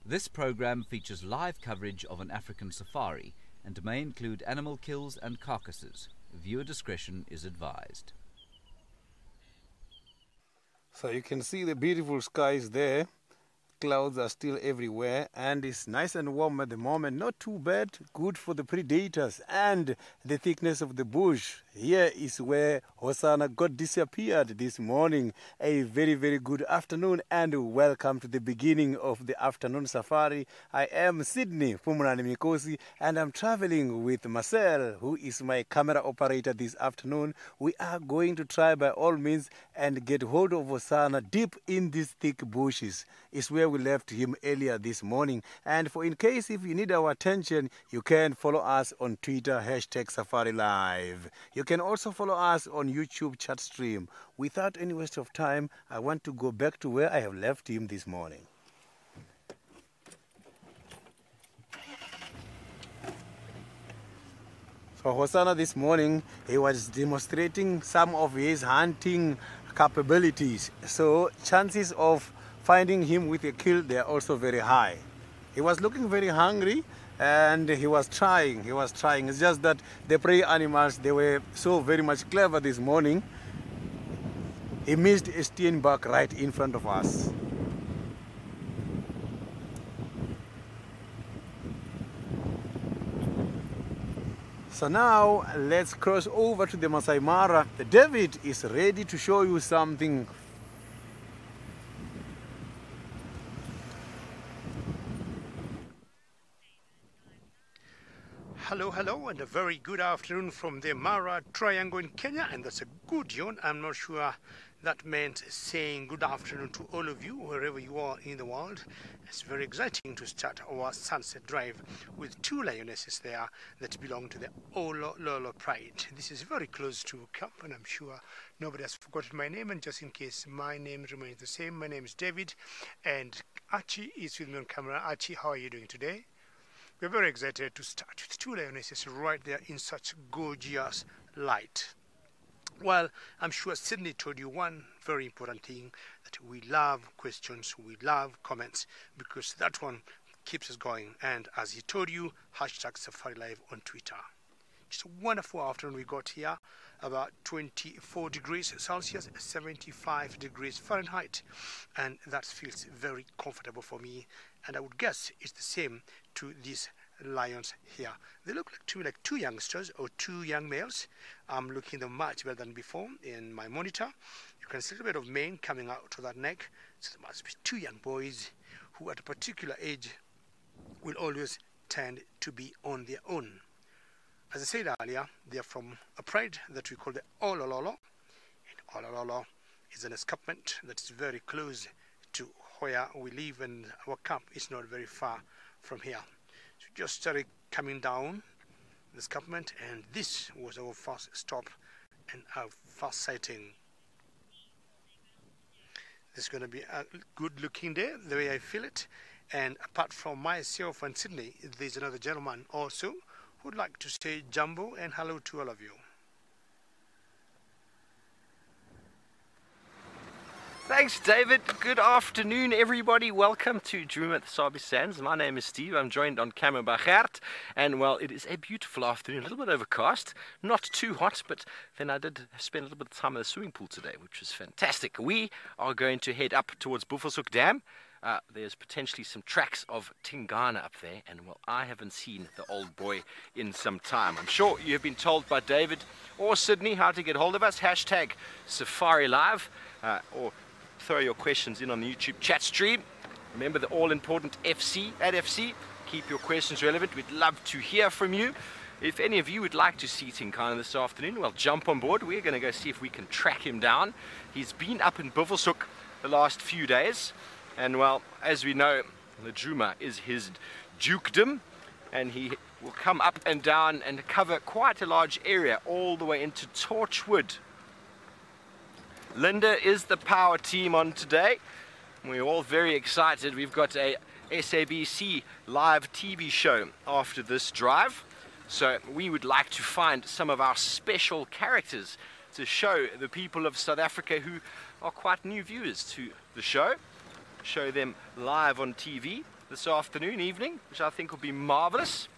This program features live coverage of an African safari and may include animal kills and carcasses. Viewer discretion is advised. So you can see the beautiful skies there. Clouds are still everywhere and it's nice and warm at the moment. Not too bad, good for the predators and the thickness of the bush. Here is where Hosanna got disappeared this morning. A very, very good afternoon and welcome to the beginning of the afternoon safari. I am Sydney Niconico and I'm traveling with Marcel, who is my camera operator this afternoon. We are going to try by all means and get hold of Hosanna deep in these thick bushes. It's where we left him earlier this morning. And for in case if you need our attention, you can follow us on Twitter, #SafariLive. You can also follow us on YouTube chat stream. Without any waste of time, I want to go back to where I have left him this morning. So Hosanna this morning, he was demonstrating some of his hunting capabilities. So chances of finding him with a kill, they are also very high. He was looking very hungry and he was trying. It's just that the prey animals, they were so very much clever this morning. He missed a steenbok right in front of us. So now let's cross over to the Masai Mara. David is ready to show you something. Hello, and a very good afternoon from the Mara Triangle in Kenya, and that's a good yawn. I'm not sure that meant saying good afternoon to all of you, wherever you are in the world. It's very exciting to start our sunset drive with two lionesses there that belong to the Olololo Pride. This is very close to camp, and I'm sure nobody has forgotten my name, and just in case my name remains the same, my name is David, and Archie is with me on camera. Archie, how are you doing today? We're very excited to start with two lionesses right there in such gorgeous light. Well, I'm sure Sydney told you one very important thing, that we love questions, we love comments, because that one keeps us going. And as he told you, #SafariLive on Twitter. It's a wonderful afternoon we got here, about 24 degrees Celsius, 75 degrees Fahrenheit, and that feels very comfortable for me, and I would guess it's the same to these lions here. They look like two youngsters or two young males. I'm looking at them much better than before in my monitor. You can see a bit of mane coming out to that neck, so there must be two young boys who at a particular age will always tend to be on their own. As I said earlier, they are from a pride that we call the Olololo. And Olololo is an escarpment that is very close to where we live, and our camp is not very far from here. So we just started coming down the escarpment, and this was our first stop and our first sighting. This is going to be a good looking day, the way I feel it. And apart from myself and Sydney, there's another gentleman also who would like to say jumbo and hello to all of you. Thanks, David. Good afternoon, everybody. Welcome to Dream at the Sabi Sands. My name is Steve. I'm joined on camera by Gert. And, well, it is a beautiful afternoon, a little bit overcast, not too hot, but then I did spend a little bit of time in the swimming pool today, which was fantastic. We are going to head up towards Buffelshoek Dam. There's potentially some tracks of Tingana up there, and, well, I haven't seen the old boy in some time. I'm sure you have been told by David or Sydney how to get hold of us. #SafariLive, or throw your questions in on the YouTube chat stream. Remember the all-important FC. Keep your questions relevant. We'd love to hear from you. If any of you would like to see Tingana this afternoon, well, jump on board. We're going to go see if we can track him down. He's been up in Buffelshoek the last few days. And, well, as we know, Ladruma is his dukedom, and he will come up and down and cover quite a large area all the way into Torchwood. Linda is the power team on today. We're all very excited. We've got a SABC live TV show after this drive. So we would like to find some of our special characters to show the people of South Africa who are quite new viewers to the show. Show them live on TV. this afternoon, evening, which I think will be marvelous.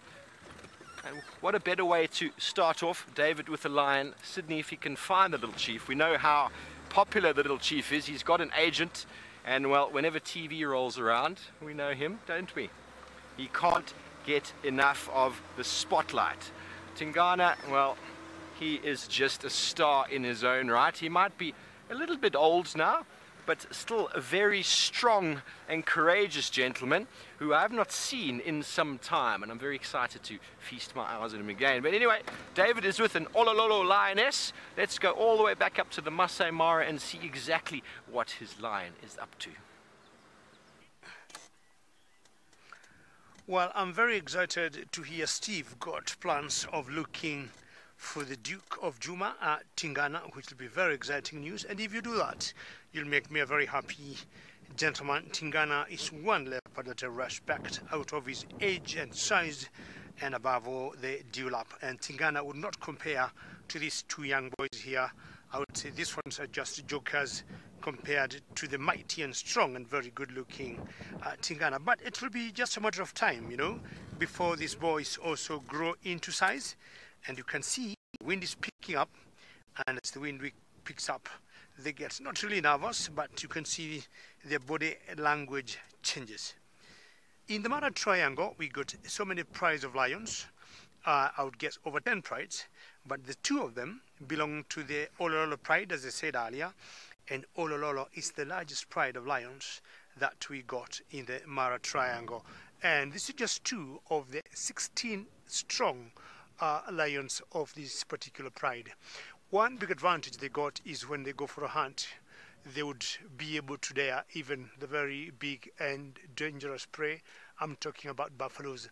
And what a better way to start off, David, with the lion. Sydney, if he can find the little chief. We know how popular the little chief is. He's got an agent, and well, whenever TV rolls around, we know him, don't we? He can't get enough of the spotlight. Tingana, well, he is just a star in his own right. He might be a little bit old now, but still a very strong and courageous gentleman who I have not seen in some time, and I'm very excited to feast my eyes on him again. But anyway, David is with an Olololo lioness. Let's go all the way back up to the Masai Mara and see exactly what his lion is up to. Well, I'm very excited to hear Steve got plans of looking for the Duke of Juma at Tingana, which will be very exciting news. And if you do that, you'll make me a very happy gentleman. Tingana is one leopard that I respect out of his age and size, and above all, the dewlap. And Tingana would not compare to these two young boys here. I would say these ones are just jokers compared to the mighty and strong and very good-looking Tingana. But it will be just a matter of time, you know, before these boys also grow into size. And you can see the wind is picking up, and as the wind picks up, they get not really nervous, but you can see their body language changes. In the Mara Triangle, we got so many prides of lions. I would guess over 10 prides, but the two of them belong to the Olololo pride, as I said earlier, and Olololo is the largest pride of lions that we got in the Mara Triangle. And this is just two of the 16 strong lions of this particular pride. One big advantage they got is when they go for a hunt, they would be able to dare even the very big and dangerous prey. I'm talking about buffaloes.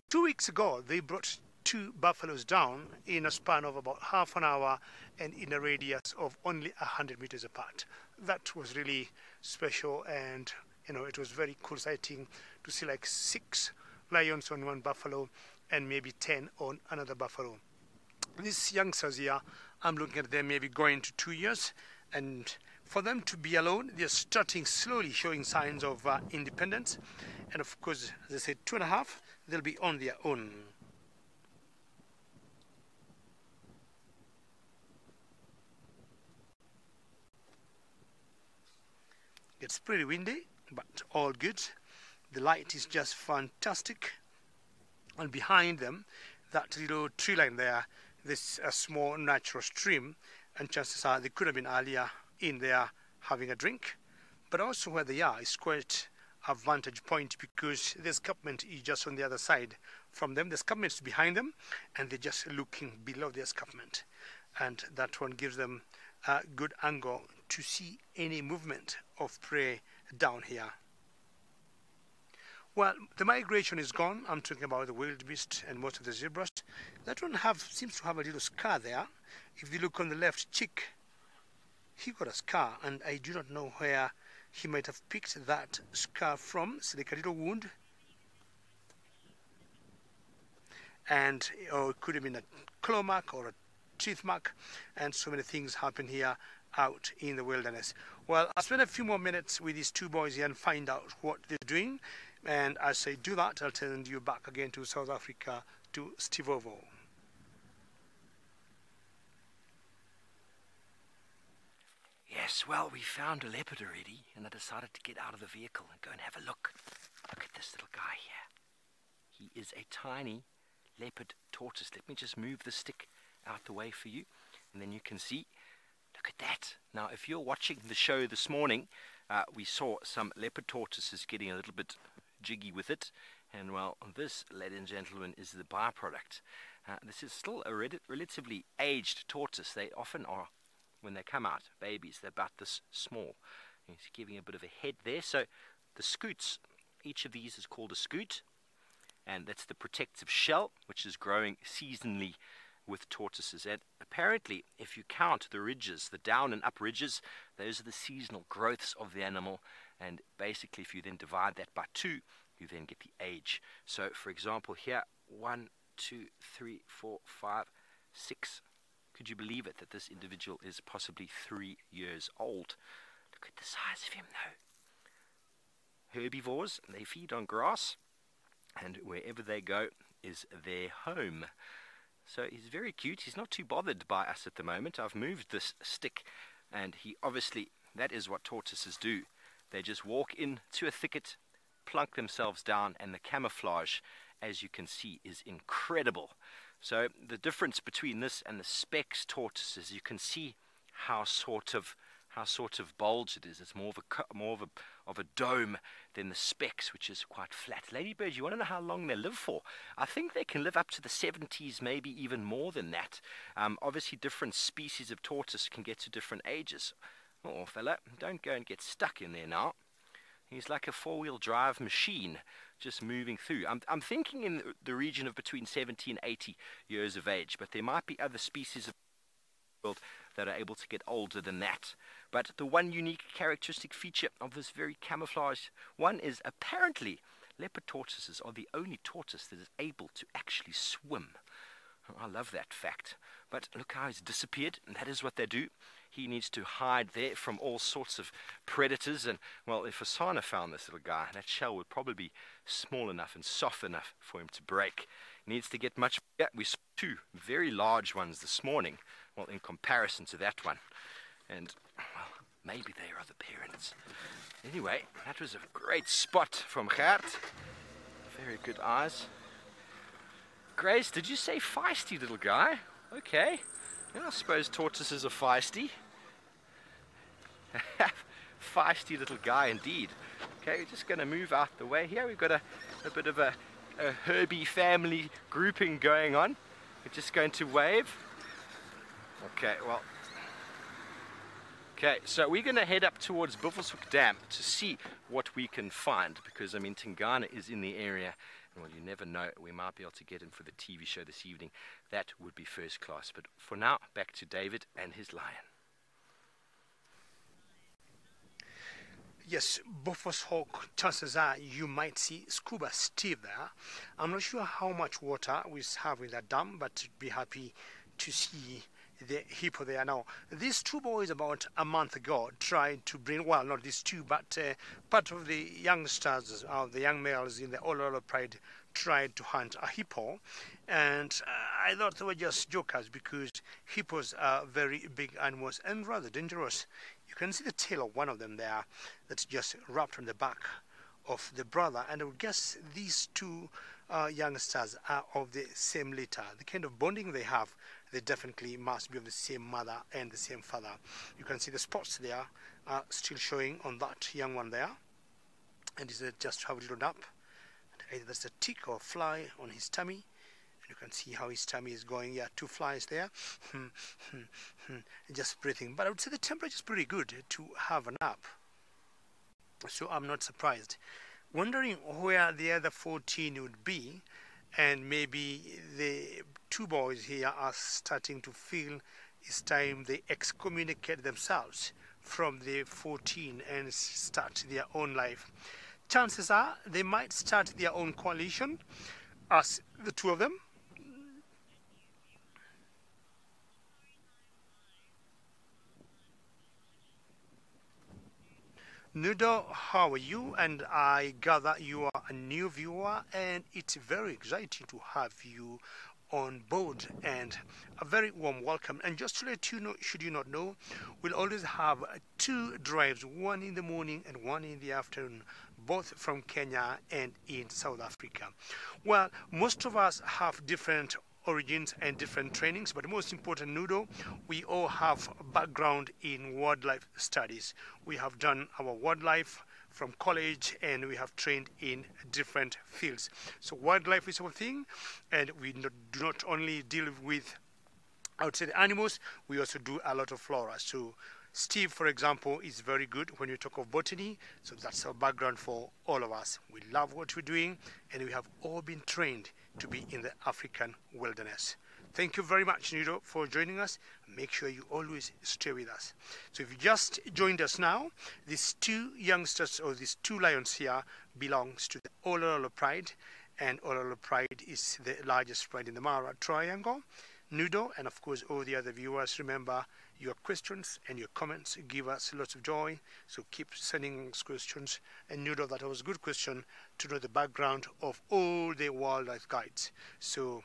2 weeks ago, they brought 2 buffaloes down in a span of about half an hour and in a radius of only 100 meters apart. That was really special, and you know, it was very cool sighting to see like 6 lions on one buffalo and maybe 10 on another buffalo. These youngsters here, I'm looking at them maybe going to 2 years, and for them to be alone, they're starting slowly showing signs of independence. And of course, as I said, 2.5, they'll be on their own. It's pretty windy, but all good. The light is just fantastic. And behind them, that little tree line there, there's a small natural stream, and chances are they could have been earlier in there having a drink. But also where they are is quite a vantage point, because the escarpment is just on the other side from them. The escarpment is behind them, and they're just looking below the escarpment. And that one gives them a good angle to see any movement of prey down here. Well, the migration is gone. I'm talking about the wildebeest and most of the zebras. That one seems to have a little scar there. If you look on the left cheek, he got a scar, and I do not know where he might have picked that scar from. It's like a little wound. And it could have been a claw mark or a teeth mark, and so many things happen here out in the wilderness. Well, I'll spend a few more minutes with these 2 boys here and find out what they're doing. And as I do that, I'll turn you back again to South Africa, to Steve Ovo. Yes, well, we found a leopard already, and I decided to get out of the vehicle and go and have a look. Look at this little guy here. He is a tiny leopard tortoise. Let me just move the stick out the way for you, and then you can see. Look at that. Now, if you're watching the show this morning, we saw some leopard tortoises getting a little bit jiggy with it, and well, this, ladies and gentlemen, is the byproduct. This is still a relatively aged tortoise. They often are, when they come out, babies, they're about this small. He's giving a bit of a head there. So the scoots, each of these is called a scoot, and that's the protective shell, which is growing seasonally with tortoises. And apparently, if you count the ridges, the down and up ridges, those are the seasonal growths of the animal. And basically, if you then divide that by 2, you then get the age. So, for example, here, 1, 2, 3, 4, 5, 6. Could you believe it that this individual is possibly 3 years old? Look at the size of him, though. herbivores. They feed on grass, and wherever they go is their home. So he's very cute. He's not too bothered by us at the moment. I've moved this stick, and he obviously, that is what tortoises do. They just walk into a thicket, plunk themselves down, and the camouflage, as you can see, is incredible. So the difference between this and the Specs tortoises, you can see how sort of bulge it is. It's more of a dome than the Specs, which is quite flat. Ladybirds, you want to know how long they live for? I think they can live up to the 70s, maybe even more than that. Obviously, different species of tortoise can get to different ages. Oh, fella, don't go and get stuck in there now. He's like a four-wheel drive machine, just moving through. I'm thinking in the region of between 70 and 80 years of age, but there might be other species of the world that are able to get older than that. But the one unique characteristic feature of this very camouflaged one is apparently leopard tortoises are the only tortoise that is able to actually swim. I love that fact. But look how he's disappeared, and that is what they do. He needs to hide there from all sorts of predators. And, well, if Asana found this little guy, that shell would probably be small enough and soft enough for him to break. He needs to get much bigger. We saw two very large ones this morning, well, in comparison to that one. And, well, maybe they are the parents. Anyway, that was a great spot from Gert. Very good eyes. Grace, did you say feisty little guy? Okay. Yeah, I suppose tortoises are feisty. Feisty little guy indeed. Okay, we're just going to move out the way here. We've got a bit of a Herbie family grouping going on. We're just going to wave. Okay, well. Okay, so we're going to head up towards Buffelshoek Dam to see what we can find, because I mean Tingana is in the area. Well, you never know, we might be able to get in for the TV show this evening. That would be first class. But for now, back to David and his lion. Yes, Buffelshoek, chances are you might see Scuba Steve there. I'm not sure how much water we have in that dam, but be happy to see the hippo there. Now, these two boys about a month ago tried to bring, well, not these two, but part of the youngsters, the young males in the Ololo Pride tried to hunt a hippo, and I thought they were just jokers, because hippos are very big animals and rather dangerous. You can see the tail of one of them there that's just wrapped on the back of the brother, and I would guess these two youngsters are of the same litter. The kind of bonding they have, they definitely must be of the same mother and the same father. You can see the spots there are still showing on that young one there, and he's just have a little nap. Either that's a tick or a fly on his tummy, and you can see how his tummy is going. Yeah, two flies there, just breathing. But I would say the temperature is pretty good to have a nap, so I'm not surprised. Wondering where the other 14 would be, and maybe the two boys here are starting to feel it's time they excommunicate themselves from the 14 and start their own life. Chances are they might start their own coalition as the two of them. Nudo, how are you? And I gather you are a new viewer, and it's very exciting to have you on board, and a very warm welcome. And just to let you know, should you not know, we'll always have two drives, one in the morning and one in the afternoon, both from Kenya and in South Africa. Well, most of us have different origins and different trainings, but most important, Nudo, we all have background in wildlife studies. We have done our wildlife from college, and we have trained in different fields. So wildlife is our thing, and we do not only deal with outside animals, we also do a lot of flora. So Steve, for example, is very good when you talk of botany, so that's our background for all of us. We love what we're doing, and we have all been trained to be in the African wilderness. Thank you very much, Nido, for joining us. Make sure you always stay with us. So if you just joined us now, these two youngsters, or these two lions here, belongs to the Ololo Pride, and Ololo Pride is the largest pride in the Mara Triangle. Nudo, and of course all the other viewers. Remember, your questions and your comments give us lots of joy, so keep sending us questions. And Nudo, that was a good question to know the background of all the wildlife guides. So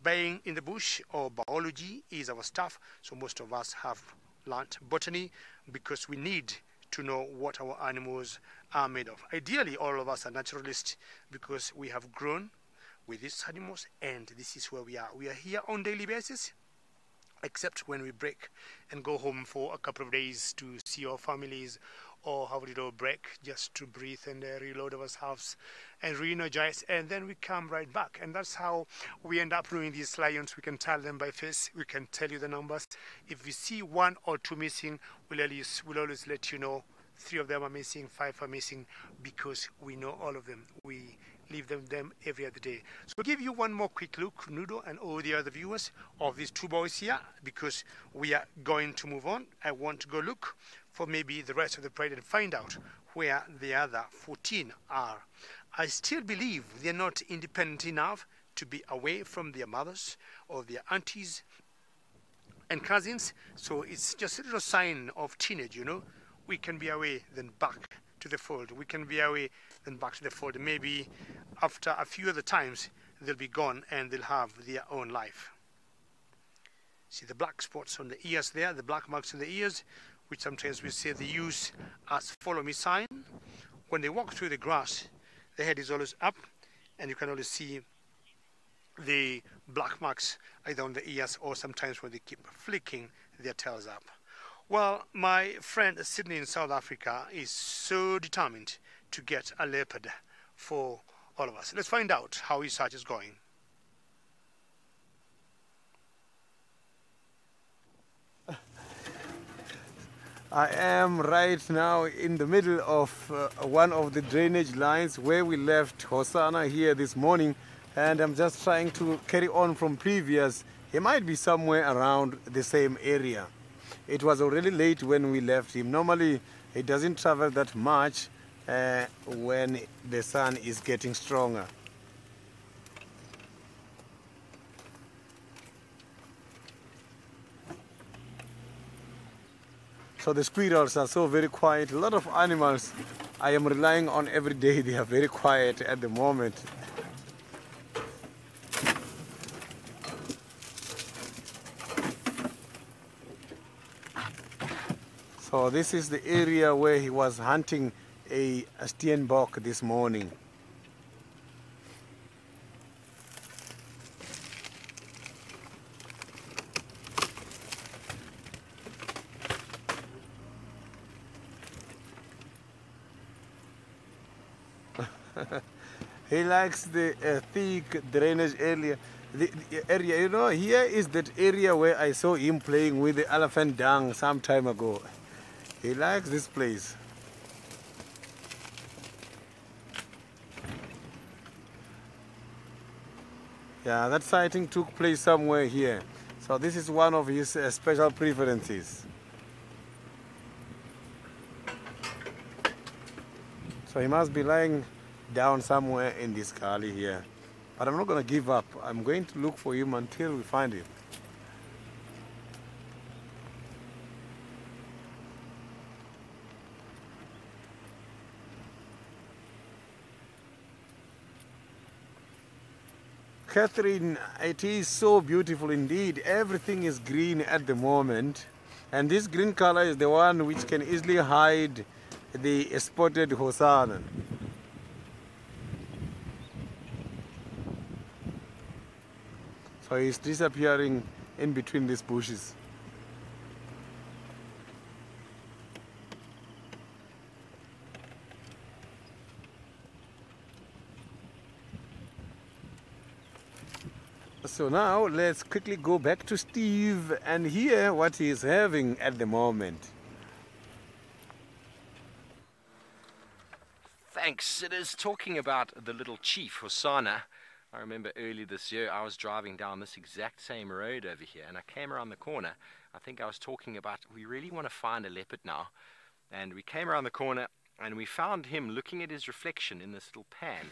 being in the bush or biology is our stuff, so most of us have learnt botany because we need to know what our animals are made of. Ideally, all of us are naturalists because we have grown with these animals, and this is where we are. We are here on a daily basis, except when we break and go home for a couple of days to see our families or have a little break just to breathe and reload ourselves and re-energize, and then we come right back. And that's how we end up knowing these lions. We can tell them by face, we can tell you the numbers. If we see 1 or 2 missing, we'll always let you know 3 of them are missing, 5 are missing, because we know all of them. We leave them every other day. So we'll give you one more quick look, Nudo and all the other viewers, of these 2 boys here, because we are going to move on. I want to go look for maybe the rest of the parade and find out where the other 14 are. I still believe they're not independent enough to be away from their mothers or their aunties and cousins, so it's just a little sign of teenage, you know. We can be away, then back to the fold. We can be away, then back to the fold. Maybe after a few other times, they'll be gone and they'll have their own life. See the black spots on the ears there, the black marks on the ears, which sometimes we say they use as follow me sign. When they walk through the grass, the head is always up, and you can always see the black marks either on the ears or sometimes when they keep flicking their tails up. Well, my friend Sydney in South Africa is so determined to get a leopard for all of us. Let's find out how his search is going. I am right now in the middle of one of the drainage lines where we left Hosanna here this morning, and I'm just trying to carry on from previous. He might be somewhere around the same area. It was already late when we left him. Normally he doesn't travel that much when the sun is getting stronger. So the squirrels are so very quiet. A lot of animals I am relying on every day. They are very quiet at the moment. So this is the area where he was hunting a steenbok this morning. He likes the thick drainage area. The area, you know, here is that area where I saw him playing with the elephant dung some time ago. He likes this place. Yeah, that sighting took place somewhere here. So this is one of his special preferences. So he must be lying down somewhere in this gully here. But I'm not going to give up. I'm going to look for him until we find him. Catherine, it is so beautiful indeed. Everything is green at the moment. And this green color is the one which can easily hide the spotted Hosanna. So he's disappearing in between these bushes. So now let's quickly go back to Steve and hear what he is having at the moment. Thanks. It is talking about the little chief, Hosanna. I remember early this year I was driving down this exact same road over here and I came around the corner. I think I was talking about we really want to find a leopard now. And we came around the corner and we found him looking at his reflection in this little pan.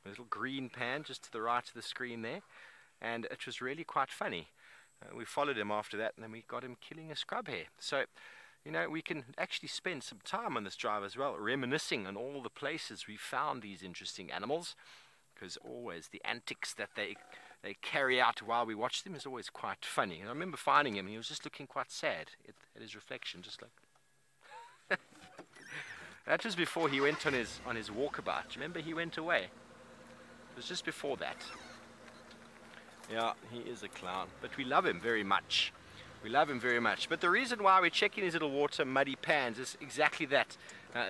A little green pan just to the right of the screen there. And it was really quite funny. We followed him after that, and then we got him killing a scrub hare. So, you know, we can actually spend some time on this drive as well, reminiscing on all the places we found these interesting animals, because always the antics that they carry out while we watch them is always quite funny. And I remember finding him, he was just looking quite sad at his reflection, just like... That was before he went on his walkabout. Remember, he went away. It was just before that. Yeah, he is a clown, but we love him very much. We love him very much. But the reason why we're checking his little water muddy pans is exactly that.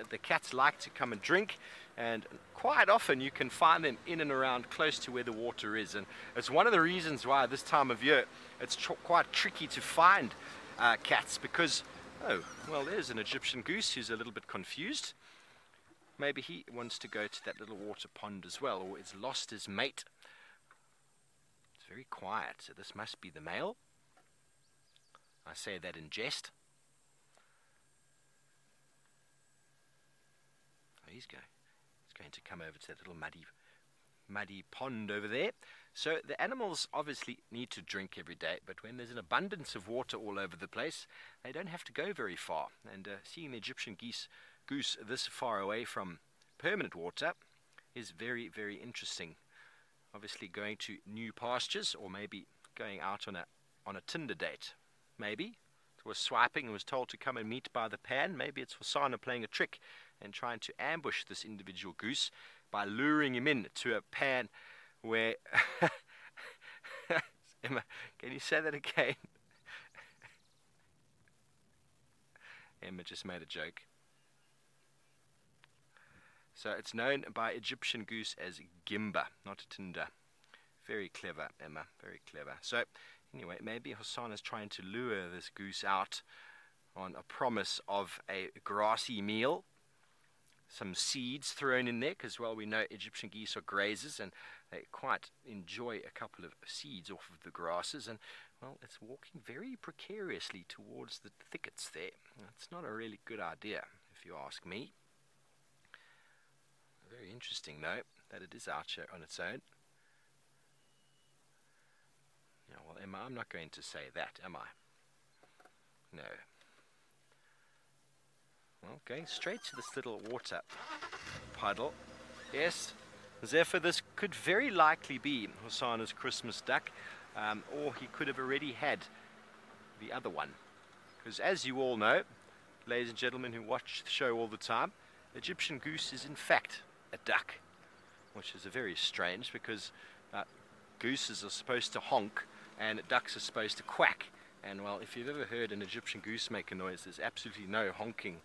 The cats like to come and drink, and quite often you can find them in and around close to where the water is. And it's one of the reasons why this time of year it's quite tricky to find cats, because, oh, well, there's an Egyptian goose who's a little bit confused. Maybe he wants to go to that little water pond as well, or he's lost his mate. It's very quiet, so this must be the male. I say that in jest. Oh, he's going to come over to that little muddy pond over there. So the animals obviously need to drink every day, but when there's an abundance of water all over the place, they don't have to go very far. And seeing the Egyptian goose this far away from permanent water is very, very interesting. Obviously going to new pastures, or maybe going out on a Tinder date. Maybe it was swiping and was told to come and meet by the pan. Maybe it's Hosana playing a trick and trying to ambush this individual goose by luring him in to a pan where... Emma, can you say that again? Emma just made a joke. So it's known by Egyptian goose as Gimba, not Tinder. Very clever, Emma, very clever. So anyway, maybe Hosana is trying to lure this goose out on a promise of a grassy meal. Some seeds thrown in there, because, well, we know Egyptian geese are grazers and they quite enjoy a couple of seeds off of the grasses. And, well, it's walking very precariously towards the thickets there. It's not a really good idea, if you ask me. Very interesting, though, that it is out here on its own. Yeah, well, Emma, I'm not going to say that, am I? No. Well, going straight to this little water puddle. Yes, Zephyr, this could very likely be Hosana's Christmas duck, or he could have already had the other one. Because as you all know, ladies and gentlemen who watch the show all the time, Egyptian goose is in fact a duck, which is very strange, because gooses are supposed to honk and ducks are supposed to quack. And, well, if you've ever heard an Egyptian goose make a noise, there's absolutely no honking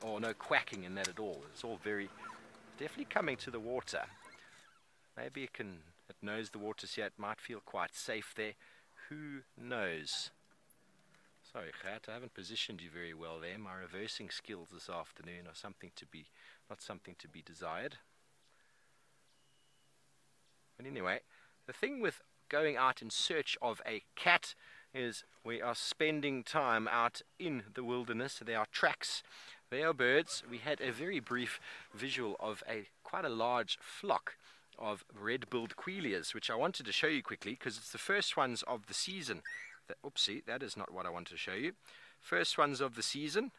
or no quacking in that at all. It's all definitely coming to the water. Maybe it knows the water's here. It might feel quite safe there. Who knows? Sorry, Gert, I haven't positioned you very well there. My reversing skills this afternoon are not something to be desired. But anyway, the thing with going out in search of a cat is we are spending time out in the wilderness. There are tracks, there are birds. We had a very brief visual of quite a large flock of red-billed quailias, which I wanted to show you quickly because it's the first ones of the season. Oopsie, that is not what I wanted to show you. First ones of the season,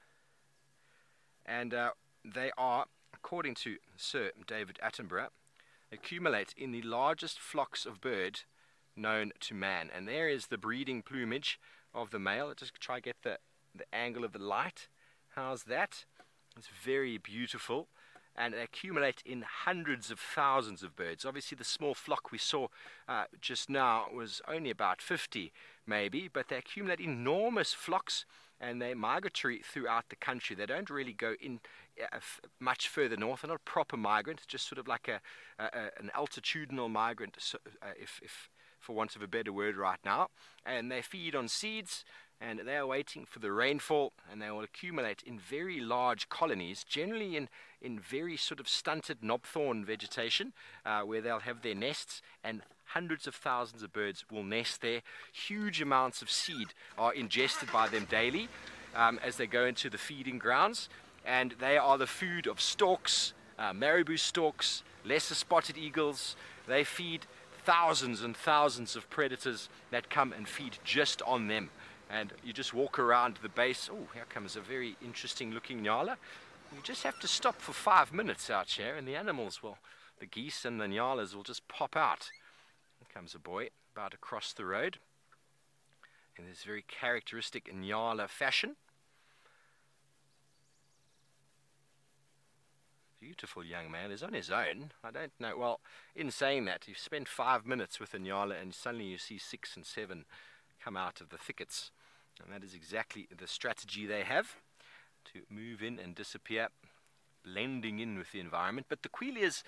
and they are, according to Sir David Attenborough, accumulate in the largest flocks of bird known to man. And there is the breeding plumage of the male. I'll just try to get the angle of the light. How's that? It's very beautiful. And they accumulate in hundreds of thousands of birds. Obviously the small flock we saw just now was only about 50 maybe, but they accumulate enormous flocks, and they're migratory throughout the country. They don't really go in much further north. They're not a proper migrant, just sort of like an altitudinal migrant, if for want of a better word right now. And they feed on seeds, and they are waiting for the rainfall, and they will accumulate in very large colonies, generally in very sort of stunted knobthorn vegetation, where they'll have their nests, and hundreds of thousands of birds will nest there. Huge amounts of seed are ingested by them daily as they go into the feeding grounds, and they are the food of storks, marabou storks, lesser spotted eagles. They feed thousands and thousands of predators that come and feed just on them. And you just walk around the base. Oh, here comes a very interesting looking nyala. You just have to stop for 5 minutes out here, and the animals will, the geese and the nyalas will just pop out. Here comes a boy about to cross the road in this very characteristic nyala fashion. Beautiful young man is on his own. I don't know. Well, in saying that, you spend 5 minutes with a nyala and suddenly you see 6 and 7 come out of the thickets. And that is exactly the strategy they have, to move in and disappear, blending in with the environment. But the quilias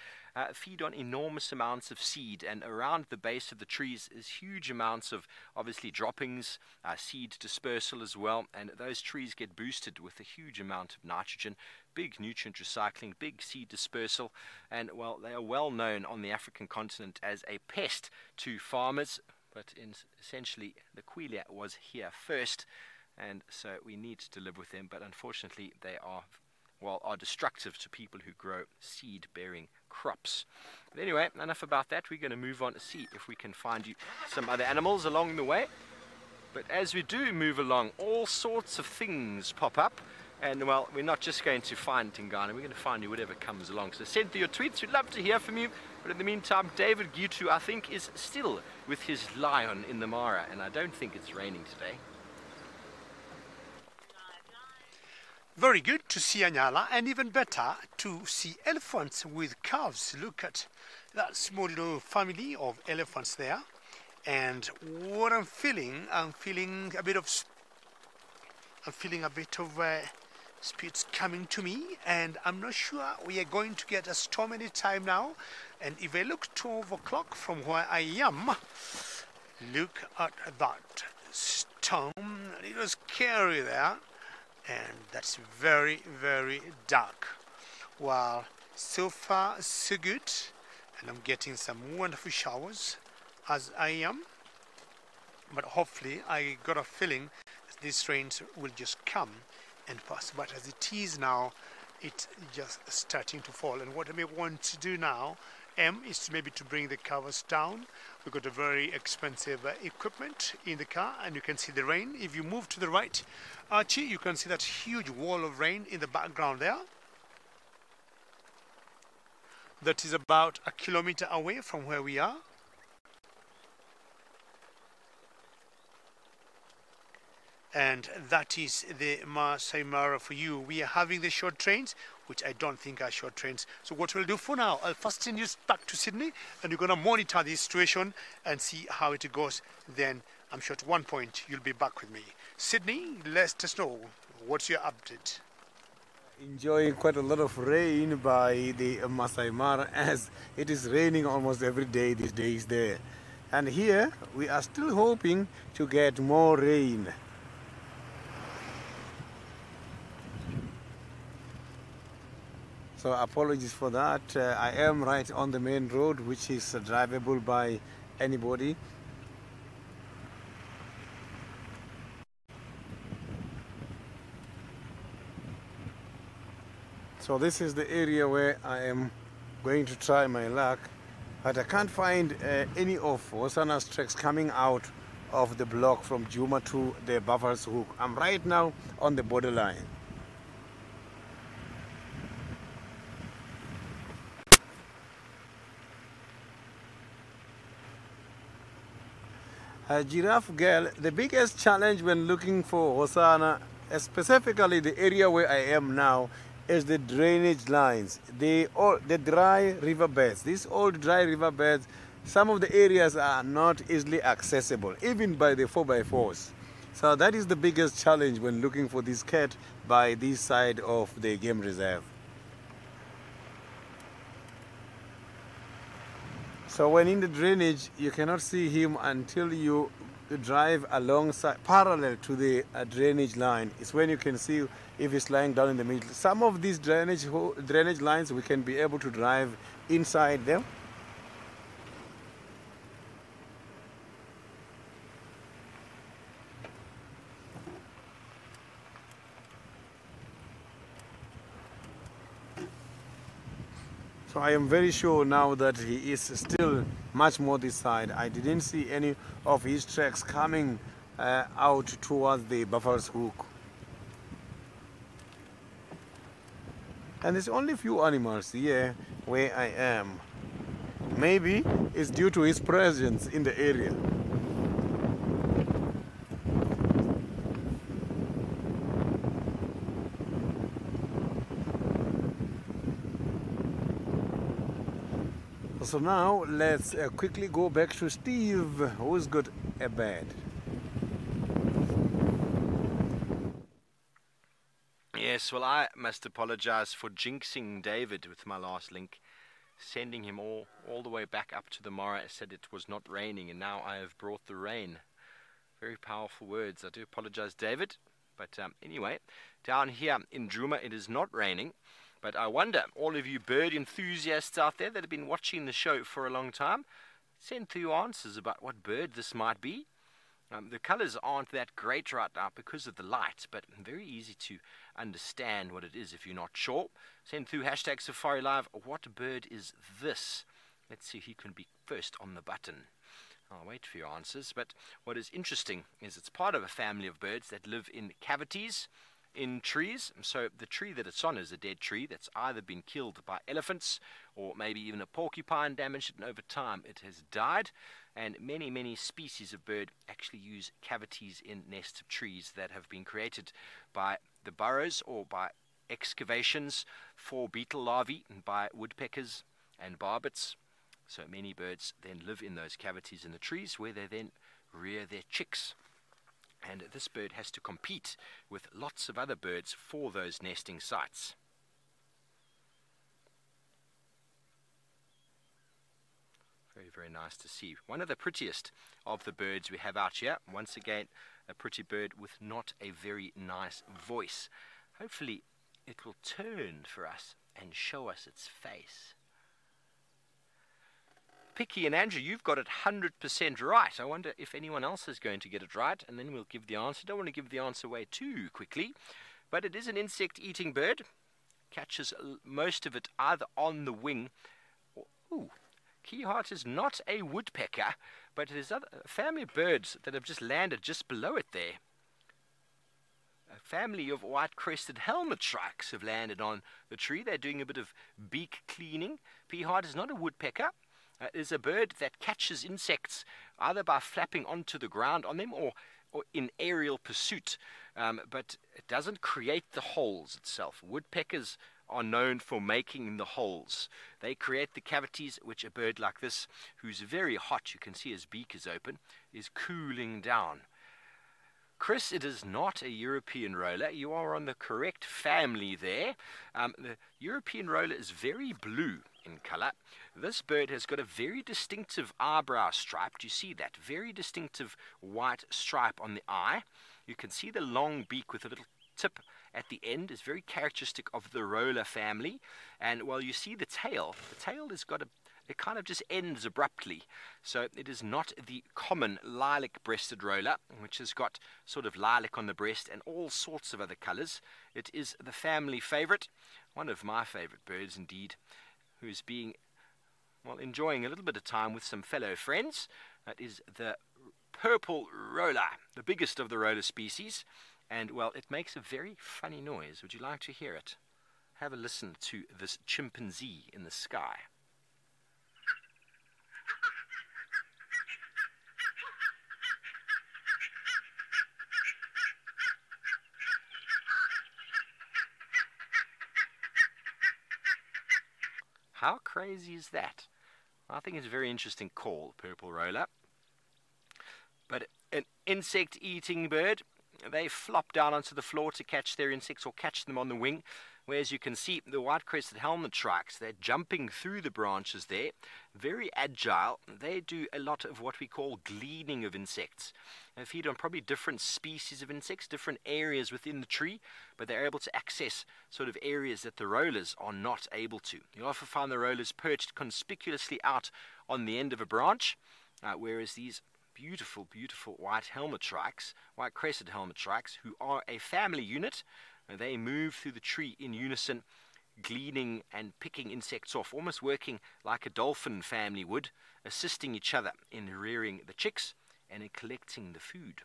feed on enormous amounts of seed, and around the base of the trees is huge amounts of obviously droppings, seed dispersal as well, and those trees get boosted with a huge amount of nitrogen, big nutrient recycling, big seed dispersal, and well, they are well known on the African continent as a pest to farmers. But essentially the quelia was here first, and so we need to live with them. But unfortunately they are destructive to people who grow seed-bearing crops. But anyway, enough about that. We're going to move on to see if we can find you some other animals along the way. But as we do move along, all sorts of things pop up. And well, we're not just going to find Tingana, we're going to find you whatever comes along. So send through your tweets, we'd love to hear from you. But in the meantime, David Gitu, I think, is still with his lion in the Mara, and I don't think it's raining today. Very good to see Anyala, and even better to see elephants with calves. Look at that small little family of elephants there. And what I'm feeling a bit of spirits coming to me, and I'm not sure we are going to get a storm any time now. And if I look 12 o'clock from where I am, look at that storm. It was scary there, and that's very, very dark. Well, so far so good, and I'm getting some wonderful showers as I am, but hopefully I got a feeling that these rains will just come and pass. But as it is now, it's just starting to fall, and what I may want to do now is to maybe to bring the covers down. We've got a very expensive equipment in the car, and you can see the rain. If you move to the right, Archie, you can see that huge wall of rain in the background there. That is about a kilometer away from where we are. And that is the Masai Mara for you. We are having the short trains, which I don't think are short trains. So what we'll do for now, I'll first send you back to Sydney, and you're going to monitor the situation and see how it goes. Then I'm sure at one point you'll be back with me. Sydney, let us know. What's your update? Enjoying quite a lot of rain by the Masai Mara, as it is raining almost every day these days there. And here we are still hoping to get more rain. So apologies for that. I am right on the main road, which is drivable by anybody. So this is the area where I am going to try my luck, but I can't find any of Hosana's tracks coming out of the block from Juma to the Buffalo's Hook. I'm right now on the borderline. Giraffe Girl, the biggest challenge when looking for Hosana, specifically the area where I am now, is the drainage lines, the dry riverbeds. These old dry riverbeds, some of the areas are not easily accessible, even by the 4x4s. So that is the biggest challenge when looking for this cat by this side of the game reserve. So when in the drainage, you cannot see him until you drive alongside, parallel to the drainage line. It's when you can see if he's lying down in the middle. Some of these drainage lines, we can be able to drive inside them. So I am very sure now that he is still much more this side. I didn't see any of his tracks coming out towards the Buffer's Hook. And there's only few animals here where I am. Maybe it's due to his presence in the area. So now let's quickly go back to Steve, who's got a bed. Yes, well, I must apologize for jinxing David with my last link, sending him all the way back up to the Mara. I said it was not raining, and now I have brought the rain. Very powerful words. I do apologize, David. But anyway, down here in Djuma, it is not raining. But I wonder, all of you bird enthusiasts out there that have been watching the show for a long time, send through your answers about what bird this might be. The colors aren't that great right now because of the light, but very easy to understand what it is if you're not sure. Send through hashtag SafariLive, what bird is this? Let's see who can be first on the button. I'll wait for your answers, but what is interesting is it's part of a family of birds that live in cavities in trees. So the tree that it's on is a dead tree that's either been killed by elephants or maybe even a porcupine damaged it, and over time it has died. And many species of bird actually use cavities in nests of trees that have been created by the burrows or by excavations for beetle larvae and by woodpeckers and barbets. So many birds then live in those cavities in the trees where they then rear their chicks. And this bird has to compete with lots of other birds for those nesting sites. Very nice to see. One of the prettiest of the birds we have out here. Once again, a pretty bird with not a very nice voice. Hopefully it will turn for us and show us its face. Picky and Andrew, you've got it 100% right. I wonder if anyone else is going to get it right, and then we'll give the answer. Don't want to give the answer away too quickly, but it is an insect-eating bird. Catches most of it either on the wing or... Ooh, Keyhart is not a woodpecker, but it is a family of birds that have just landed just below it there. A family of white-crested helmet shrikes have landed on the tree. They're doing a bit of beak cleaning. Keyhart is not a woodpecker. It is a bird that catches insects either by flapping onto the ground on them or in aerial pursuit, but it doesn't create the holes itself. Woodpeckers are known for making the holes. They create the cavities which a bird like this, who's very hot, you can see his beak is open, is cooling down. Chris, it is not a European roller. You are on the correct family there. The European roller is very blue in color. This bird has got a very distinctive eyebrow stripe. Do you see that? Very distinctive white stripe on the eye. You can see the long beak with a little tip at the end is very characteristic of the roller family. And while you see the tail has got it kind of just ends abruptly. So it is not the common lilac-breasted roller, which has got sort of lilac on the breast and all sorts of other colors. It is the family favorite, one of my favorite birds indeed, who is enjoying a little bit of time with some fellow friends. That is the purple roller, the biggest of the roller species. And, well, it makes a very funny noise. Would you like to hear it? Have a listen to this chimpanzee in the sky. How crazy is that? I think it's a very interesting call, purple roller. But an insect-eating bird, they flop down onto the floor to catch their insects or catch them on the wing. Whereas you can see the white-crested helmet shrikes, they're jumping through the branches there. Very agile. They do a lot of what we call gleaning of insects. They feed on probably different species of insects, different areas within the tree, but they're able to access sort of areas that the rollers are not able to. You often find the rollers perched conspicuously out on the end of a branch, whereas these beautiful white-crested helmet shrikes, who are a family unit, they move through the tree in unison, gleaning and picking insects off, almost working like a dolphin family would, assisting each other in rearing the chicks and in collecting the food.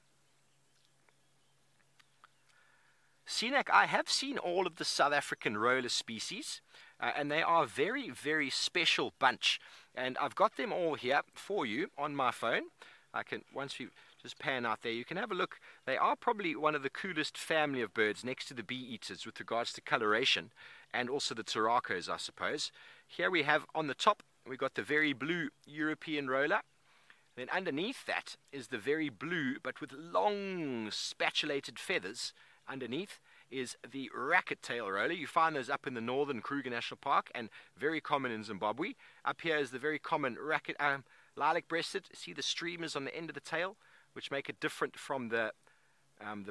Sinak, I have seen all of the South African roller species, and they are a very, very special bunch. And I've got them all here for you on my phone. I can, once we just pan out there, you can have a look. They are probably one of the coolest family of birds next to the bee-eaters with regards to coloration, and also the turacos, I suppose. Here we have on the top, we've got the very blue European roller. Then underneath that is the very blue, but with long spatulated feathers. Underneath is the racket tail roller. You find those up in the northern Kruger National Park and very common in Zimbabwe. Up here is the very common racket lilac-breasted. See the streamers on the end of the tail, which make it different from the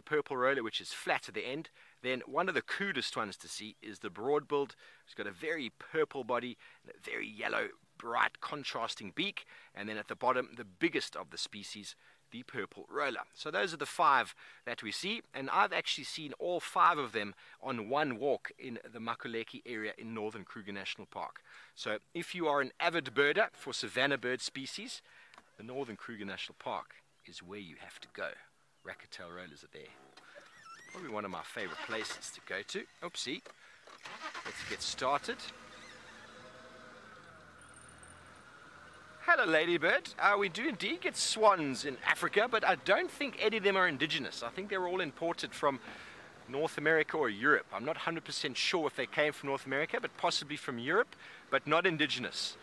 purple roller, which is flat at the end. Then one of the coolest ones to see is the broad-billed. It's got a very purple body and a very yellow, bright, contrasting beak. And then at the bottom, the biggest of the species, the purple roller. So those are the 5 that we see, and I've actually seen all 5 of them on one walk in the Makuleki area in northern Kruger National Park. So if you are an avid birder for savanna bird species, the northern Kruger National Park is where you have to go. Racket-tail rollers are there. Probably one of my favorite places to go to. Oopsie. Let's get started. Hello, ladybird. We do indeed get swans in Africa, but I don't think any of them are indigenous. I think they're all imported from North America or Europe. I'm not 100% sure if they came from North America, but possibly from Europe, but not indigenous.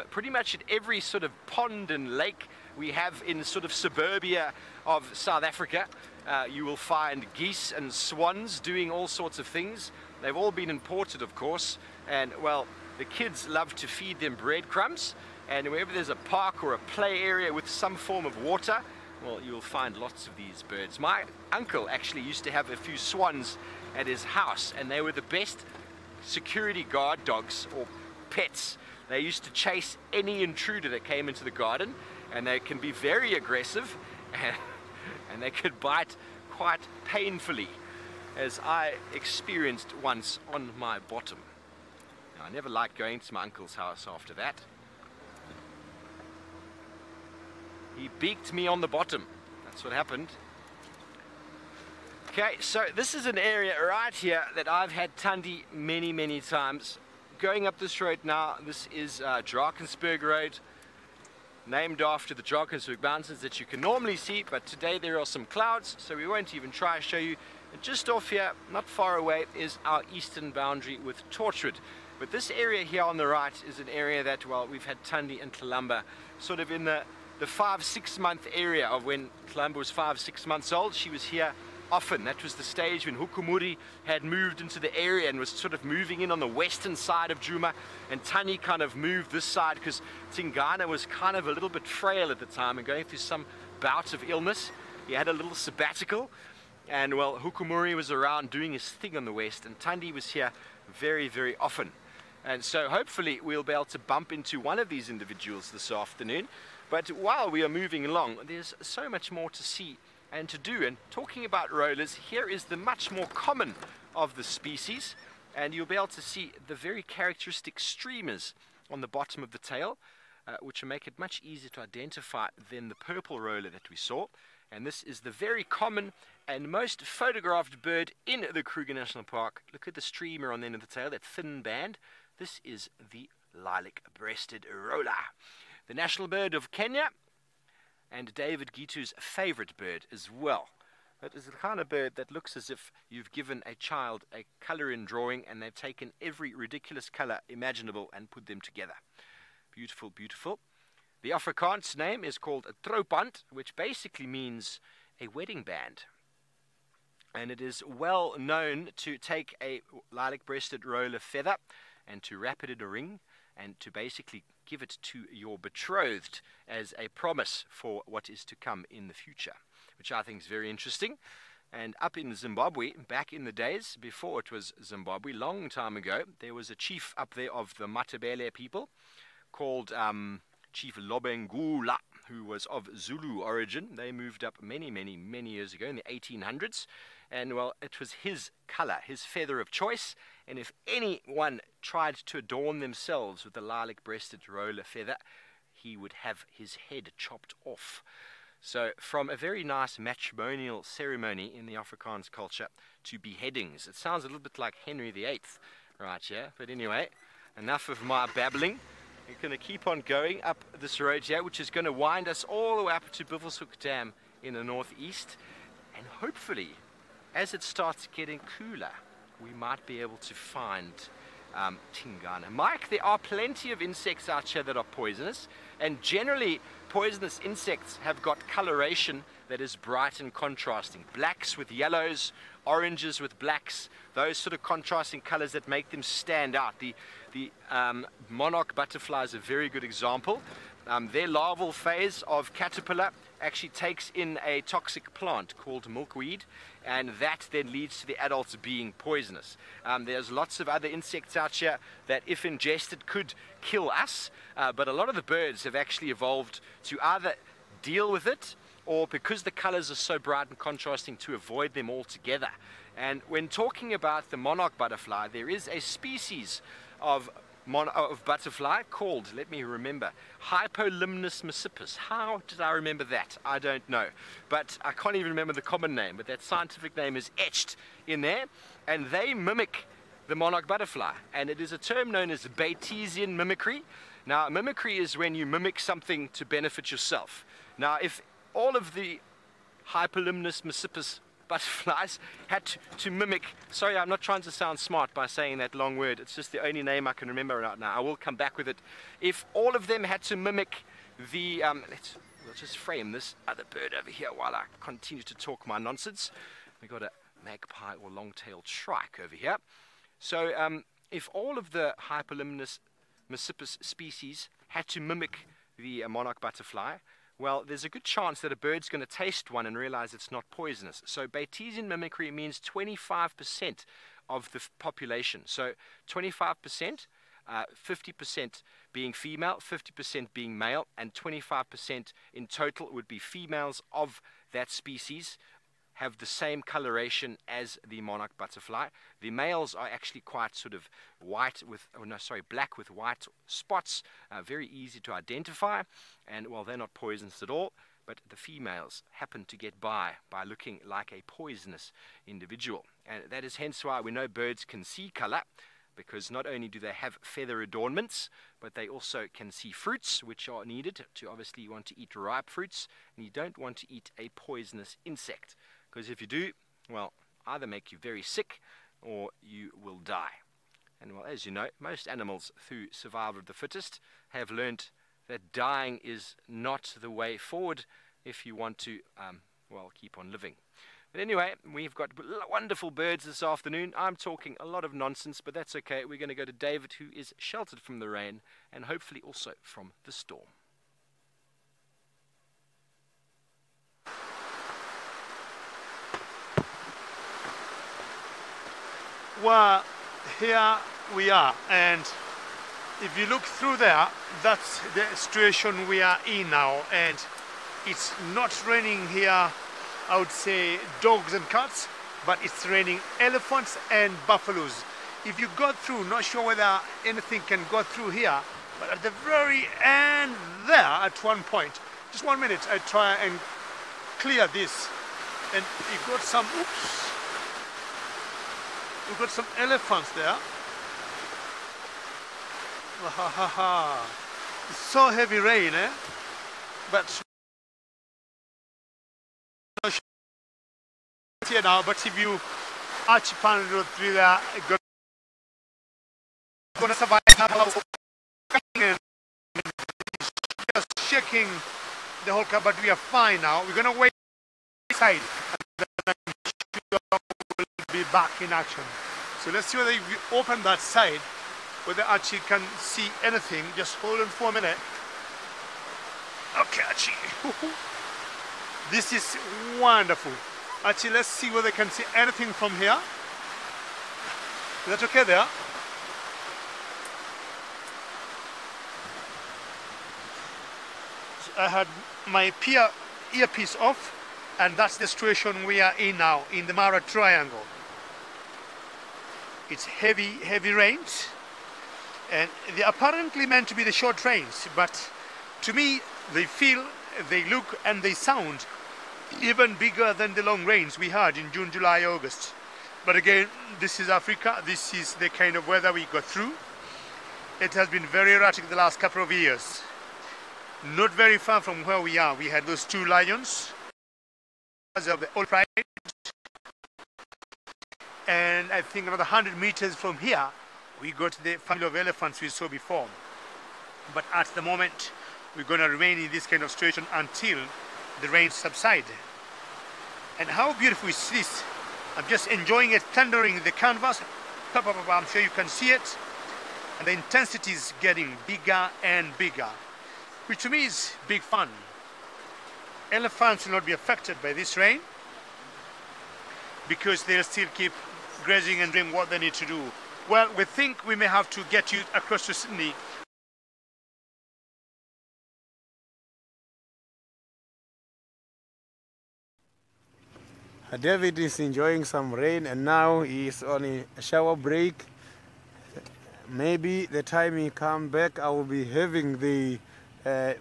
Pretty much at every sort of pond and lake we have in sort of suburbia of South Africa, you will find geese and swans doing all sorts of things. They've all been imported, of course, and well, the kids love to feed them breadcrumbs. And wherever there's a park or a play area with some form of water, well, you'll find lots of these birds. My uncle actually used to have a few swans at his house, and they were the best security guard dogs or pets. They used to chase any intruder that came into the garden, and they can be very aggressive, and they could bite quite painfully, as I experienced once on my bottom. Now, I never liked going to my uncle's house after that. He beaked me on the bottom. That's what happened. Okay, so this is an area right here that I've had Tundi many, many times. Going up this road now, this is Drakensberg Road, named after the Drakensberg Mountains that you can normally see, but today there are some clouds, so we won't even try to show you. And just off here, not far away, is our eastern boundary with Torchwood. But this area here on the right is an area that, well, we've had Tundi and Kalamba sort of in the 5-6 month area of when Kalamba was 5-6 months old. She was here often. That was the stage when Hukumuri had moved into the area and was sort of moving in on the western side of Djuma, and Tani kind of moved this side because Tingana was kind of a little bit frail at the time and going through some bout of illness. He had a little sabbatical, and well, Hukumuri was around doing his thing on the west, and Tandi was here very, very often. And so hopefully we'll be able to bump into one of these individuals this afternoon. But while we are moving along, there's so much more to see and to do. And talking about rollers, here is the much more common of the species, and you'll be able to see the very characteristic streamers on the bottom of the tail, which will make it much easier to identify than the purple roller that we saw. And this is the very common and most photographed bird in the Kruger National Park. Look at the streamer on the end of the tail, that thin band. This is the lilac-breasted roller, the national bird of Kenya, and David Gitu's favorite bird as well. That is the kind of bird that looks as if you've given a child a color-in drawing and they've taken every ridiculous color imaginable and put them together. Beautiful, beautiful. The Afrikaans name is called a troupband, which basically means a wedding band. And it is well known to take a lilac-breasted roller feather and to wrap it in a ring and to basically give it to your betrothed as a promise for what is to come in the future, which I think is very interesting. And up in Zimbabwe, back in the days before it was Zimbabwe, long time ago, there was a chief up there of the Matabele people called Chief Lobengula, who was of Zulu origin. They moved up many years ago in the 1800s. And well, it was his color, his feather of choice, and if anyone tried to adorn themselves with the lilac-breasted roller feather, he would have his head chopped off. So from a very nice matrimonial ceremony in the Afrikaans culture to beheadings. It sounds a little bit like Henry VIII right here, but anyway, enough of my babbling. We're going to keep on going up this road here, which is going to wind us all the way up to Buffelshoek Dam in the northeast, and hopefully as it starts getting cooler we might be able to find Tingana. Mike, there are plenty of insects out here that are poisonous, and generally poisonous insects have got coloration that is bright and contrasting. Blacks with yellows, oranges with blacks, those sort of contrasting colors that make them stand out. The monarch butterfly is a very good example. Their larval phase of caterpillar actually takes in a toxic plant called milkweed, and that then leads to the adults being poisonous. There's lots of other insects out here that if ingested could kill us, but a lot of the birds have actually evolved to either deal with it or, because the colors are so bright and contrasting, to avoid them altogether. And when talking about the monarch butterfly, there is a species of butterfly called, let me remember, Hypolimnus messipus. How did I remember that? I don't know, but I can't even remember the common name, but that scientific name is etched in there, and they mimic the monarch butterfly, and it is a term known as Bayesian mimicry. Now, mimicry is when you mimic something to benefit yourself. Now, if all of the Hypolimnus messipus butterflies had to mimic, sorry, I'm not trying to sound smart by saying that long word, it's just the only name I can remember right now. I will come back with it. If all of them had to mimic the, we'll just frame this other bird over here while I continue to talk my nonsense. We've got a magpie or long-tailed shrike over here. So if all of the Hypolimnus messipus species had to mimic the monarch butterfly, well, there's a good chance that a bird's going to taste one and realize it's not poisonous. So Bayesian mimicry means 25% of the population. So 25%, 50% being female, 50% being male, and 25% in total would be females of that species have the same coloration as the monarch butterfly. The males are actually quite sort of white with, oh no, sorry, black with white spots, very easy to identify, and well, they're not poisonous at all, but the females happen to get by looking like a poisonous individual. And that is hence why we know birds can see color, because not only do they have feather adornments, but they also can see fruits, which are needed to obviously want to eat ripe fruits, and you don't want to eat a poisonous insect. Because if you do, well, either make you very sick or you will die. And well, as you know, most animals through survival of the fittest have learned that dying is not the way forward if you want to, well, keep on living. But anyway, we've got wonderful birds this afternoon. I'm talking a lot of nonsense, but that's okay. We're going to go to David, who is sheltered from the rain and hopefully also from the storm. Well, here we are, and if you look through there, that's the situation we are in now, and it's not raining here, I would say, dogs and cats, but it's raining elephants and buffaloes. If you go through, not sure whether anything can go through here, but at the very end there, at one point, just 1 minute, I try and clear this, and you've got some, oops, we've got some elephants there. It's so heavy rain, eh? But here now, but if you actually pan road through there, gonna survive. Just shaking the whole car, but we are fine now. We're gonna wait inside. Be back in action. So let's see whether if we open that side, whether Archie can see anything. Just hold on for a minute. Okay, Archie. This is wonderful. Archie, let's see whether they can see anything from here. Is that okay there? I had my earpiece off, and that's the situation we are in now, in the Mara Triangle. It's heavy rains, and they're apparently meant to be the short rains, but to me they feel, they look and they sound even bigger than the long rains we had in June, July, August. But again, this is Africa, this is the kind of weather we go through. It has been very erratic the last couple of years. Not very far from where we are, we had those two lions of the old pride, and I think another 100 meters from here we got the family of elephants we saw before. But at the moment we're going to remain in this kind of situation until the rains subside. And how beautiful is this? I'm just enjoying it, thundering the canvas. I'm sure you can see it, and the intensity is getting bigger and bigger, which to me is big fun. Elephants will not be affected by this rain because they'll still keep grazing and doing what they need to do. Well, we think we may have to get you across to Sydney. David is enjoying some rain, and now he is on a shower break. Maybe the time he come back I will be having the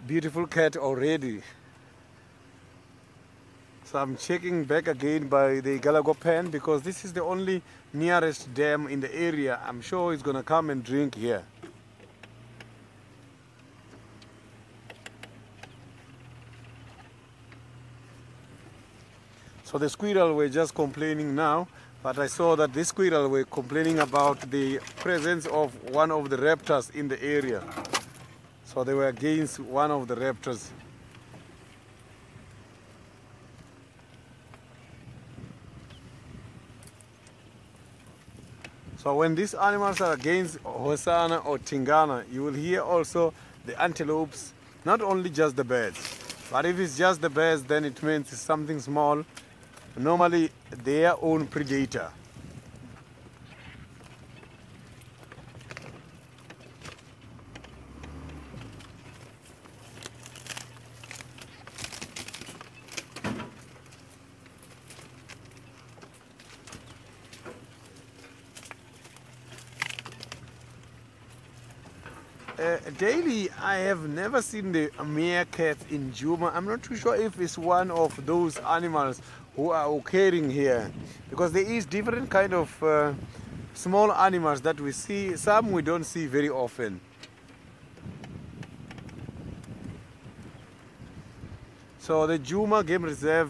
beautiful cat already. So I'm checking back again by the Galago Pen because this is the only nearest dam in the area. I'm sure he's gonna come and drink here. So the squirrel were just complaining now, but I saw that the squirrel were complaining about the presence of one of the raptors in the area. So they were against one of the raptors. So when these animals are against Hosanna or Tingana, you will hear also the antelopes, not only just the birds. But if it's just the birds, then it means it's something small, normally their own predator. Daily, I have never seen the meerkat in Juma. I'm not too sure if it's one of those animals who are occurring here, because there is different kind of small animals that we see. Some we don't see very often. So the Juma Game Reserve,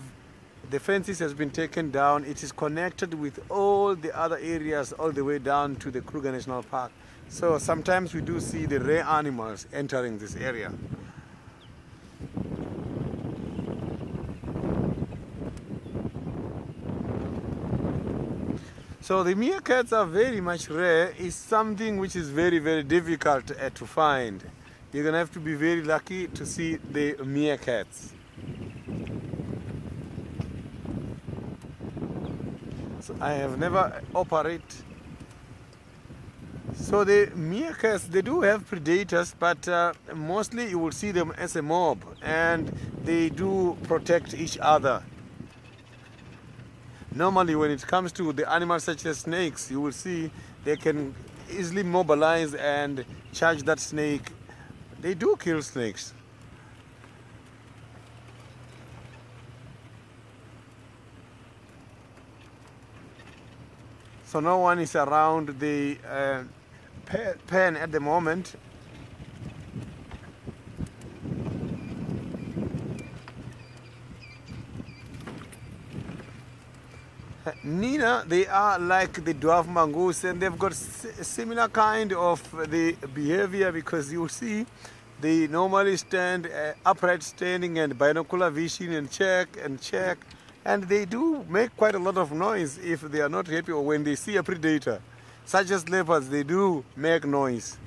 the fences has been taken down. It is connected with all the other areas all the way down to the Kruger National Park. So sometimes we do see the rare animals entering this area. So the meerkats are very much rare. It's something which is very, very difficult to find. You're going to have to be very lucky to see the meerkats. So I have never operated. So the meerkats, they do have predators, but mostly you will see them as a mob, and they do protect each other. Normally when it comes to the animals such as snakes, you will see they can easily mobilize and charge that snake. They do kill snakes. So no one is around the pen at the moment. Nina, they are like the dwarf mongoose, and they've got a similar kind of the behavior, because you see they normally stand upright standing and binocular vision and check, and they do make quite a lot of noise if they are not happy or when they see a predator. Such as leopards, they do make noise.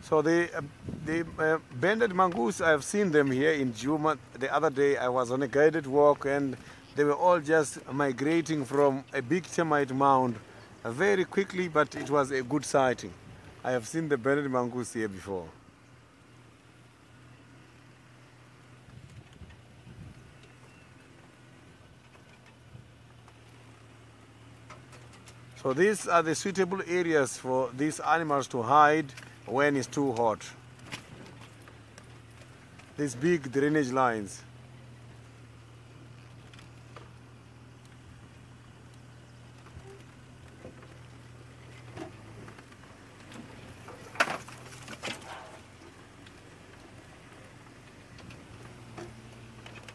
So the banded mongoose, I have seen them here in Juma. The other day I was on a guided walk, and they were all just migrating from a big termite mound very quickly, but it was a good sighting. I have seen the banded mongoose here before. So these are the suitable areas for these animals to hide when it's too hot. These big drainage lines.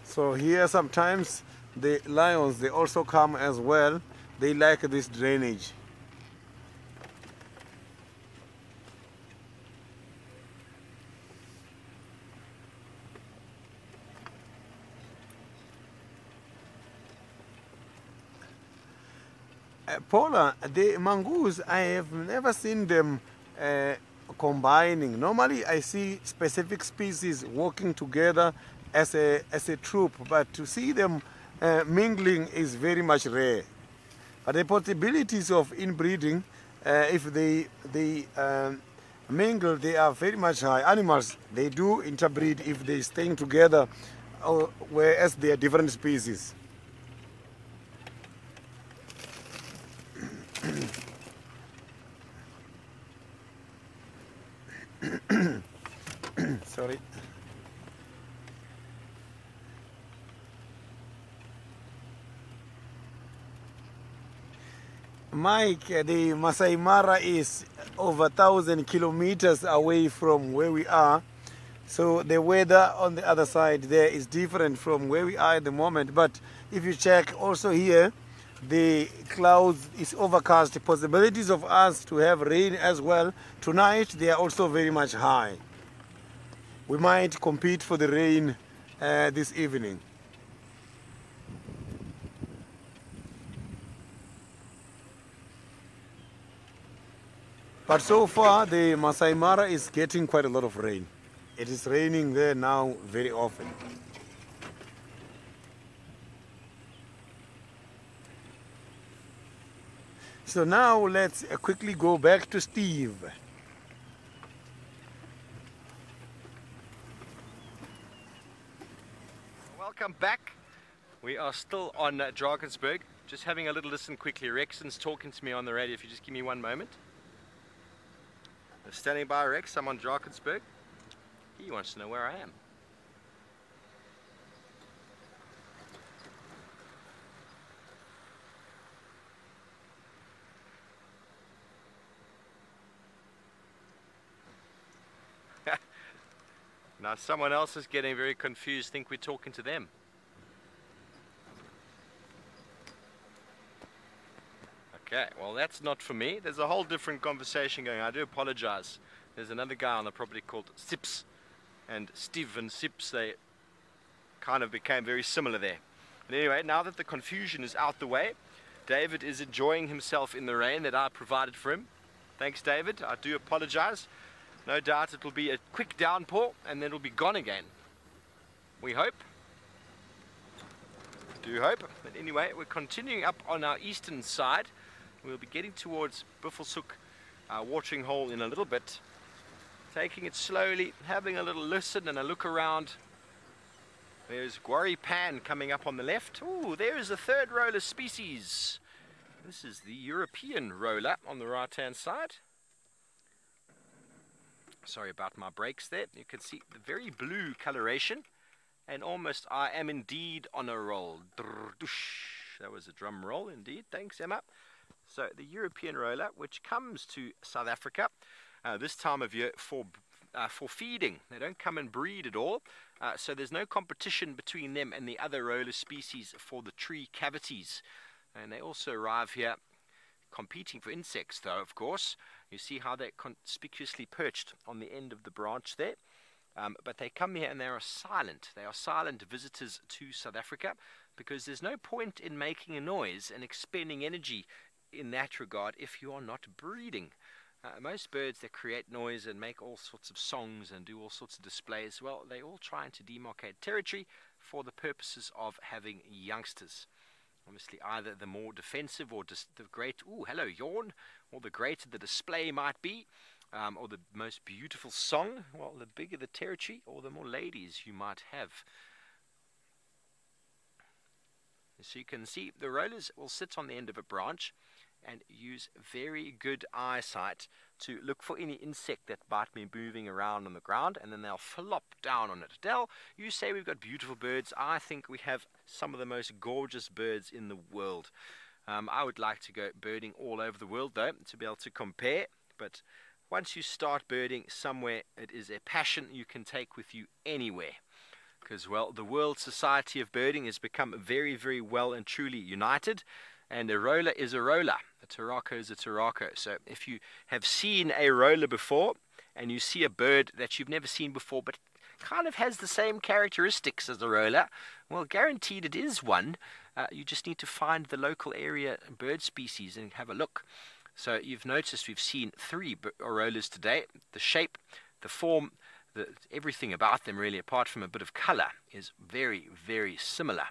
So here sometimes the lions, they also come as well. They like this drainage. Paula, the mongoose, I have never seen them combining. Normally I see specific species working together as a troop, but to see them mingling is very much rare. But the possibilities of inbreeding, if they mingle, they are very much high. Animals, they do interbreed if they staying together, whereas they are different species. Sorry. Mike, the Masai Mara is over 1,000 kilometers away from where we are. So the weather on the other side there is different from where we are at the moment. But if you check also here, the clouds is overcast. The possibilities of us to have rain as well tonight, they are also very much high. We might compete for the rain this evening. But so far, the Masai Mara is getting quite a lot of rain. It is raining there now very often. So now let's quickly go back to Steve. Welcome back. We are still on Drakensberg. Just having a little listen quickly. Rexon's talking to me on the radio. If you just give me one moment. Standing by Rex, I'm on Drakensberg. He wants to know where I am. Now someone else is getting very confused, think we're talking to them. Okay, well that's not for me. There's a whole different conversation going on. I do apologize. There's another guy on the property called Sips. And Steve and Sips, they kind of became very similar there. But anyway, now that the confusion is out the way, David is enjoying himself in the rain that I provided for him. Thanks, David. I do apologize. No doubt it will be a quick downpour and then it'll be gone again. We hope. Do hope. But anyway, we're continuing up on our eastern side. We'll be getting towards Buffelshoek watering hole in a little bit. Taking it slowly, having a little listen and a look around. There's Guari Pan coming up on the left. Ooh, there is a third roller species. This is the European roller on the right hand side. Sorry about my brakes there. You can see the very blue coloration. And almost I am indeed on a roll. That was a drum roll indeed. Thanks, Emma. So the European roller, which comes to South Africa this time of year for feeding. They don't come and breed at all. So there's no competition between them and the other roller species for the tree cavities. And they also arrive here competing for insects, though, of course. You see how they're conspicuously perched on the end of the branch there. But they come here and they are silent. They are silent visitors to South Africa because there's no point in making a noise and expending energy in that regard if you are not breeding. Most birds that create noise and make all sorts of songs and do all sorts of displays, well, they're all trying to demarcate territory for the purposes of having youngsters. Obviously, either the more defensive or the great, ooh, hello, yawn, or the greater the display might be, or the most beautiful song, well, the bigger the territory, or the more ladies you might have. So you can see the rollers will sit on the end of a branch and use very good eyesight to look for any insect that might be moving around on the ground, and then they'll flop down on it. Del, you say we've got beautiful birds. I think we have some of the most gorgeous birds in the world. I would like to go birding all over the world, though, to be able to compare. But once you start birding somewhere, it is a passion you can take with you anywhere. Because, well, the World Society of Birding has become very, very well and truly united. And a roller is a roller. A turako is a turako. So if you have seen a roller before and you see a bird that you've never seen before but kind of has the same characteristics as a roller, well, guaranteed it is one. You just need to find the local area bird species and have a look. So you've noticed we've seen 3 rollers today. The shape, the form, everything about them really, apart from a bit of color, is very, very similar.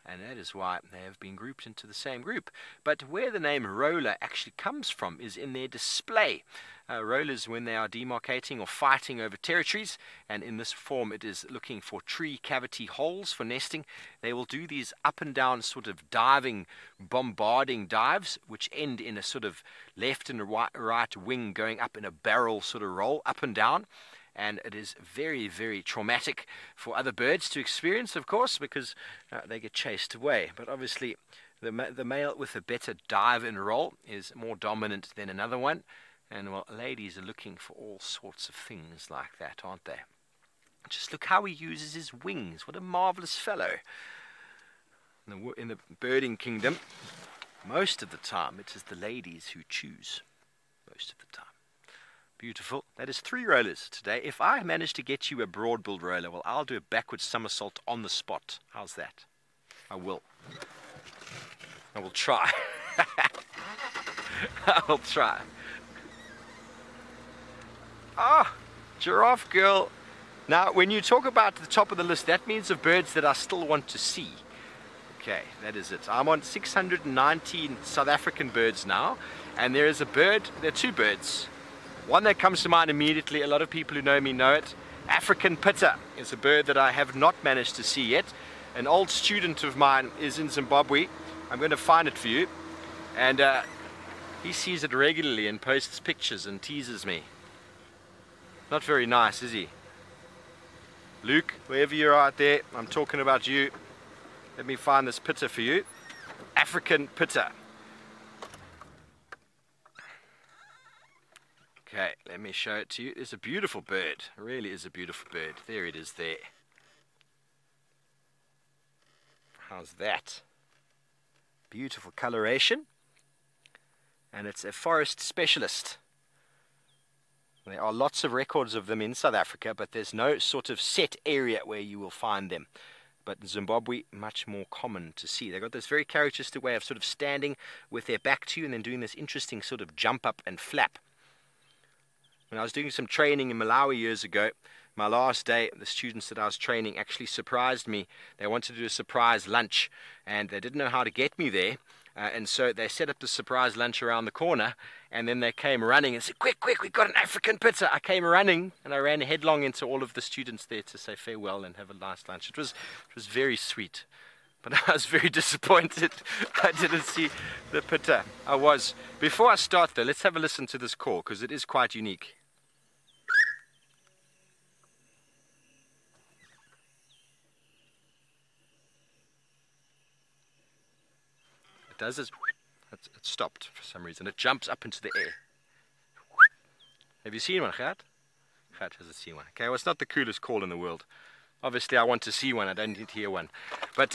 And that is why they have been grouped into the same group. But where the name roller actually comes from is in their display. Rollers, when they are demarcating or fighting over territories, and in this form it is looking for tree cavity holes for nesting, they will do these up and down sort of diving, bombarding dives, which end in a sort of left and right wing going up in a barrel sort of roll up and down. And it is very, very traumatic for other birds to experience, of course, because they get chased away. But obviously, the male with a better dive and roll is more dominant than another one. And, well, ladies are looking for all sorts of things like that, aren't they? Just look how he uses his wings. What a marvelous fellow. In the birding kingdom, most of the time, it is the ladies who choose. Most of the time. Beautiful. That is 3 rollers today. If I manage to get you a broad-billed roller, well, I'll do a backwards somersault on the spot. How's that? I will. I will try. I will try. Ah, giraffe girl. Now, when you talk about the top of the list, that means of birds that I still want to see. Okay, that is it. I'm on 619 South African birds now, and there is a bird, there are 2 birds. One that comes to mind immediately, a lot of people who know me know it. African pitta is a bird that I have not managed to see yet. An old student of mine is in Zimbabwe. I'm going to find it for you. And he sees it regularly and posts pictures and teases me. Not very nice, is he? Luke, wherever you're out there, I'm talking about you. Let me find this pitta for you. African pitta. Okay, let me show it to you. It's a beautiful bird. It really is a beautiful bird. There it is there. How's that? Beautiful coloration. And it's a forest specialist. There are lots of records of them in South Africa, but there's no sort of set area where you will find them. But in Zimbabwe, much more common to see. They've got this very characteristic way of sort of standing with their back to you and then doing this interesting sort of jump up and flap. When I was doing some training in Malawi years ago, my last day, the students that I was training actually surprised me. They wanted to do a surprise lunch, and they didn't know how to get me there. And so they set up the surprise lunch around the corner, and then they came running and said, quick, quick, we've got an African pitta. I came running, and I ran headlong into all of the students there to say farewell and have a nice lunch. It was very sweet. But I was very disappointed I didn't see the pitta. I was. Before I start though, let's have a listen to this call, because it is quite unique. It does this. It stopped for some reason. It jumps up into the air. Have you seen one, Gert? Gert hasn't seen one. Okay, well, it's not the coolest call in the world. Obviously, I want to see one. I don't need to hear one. But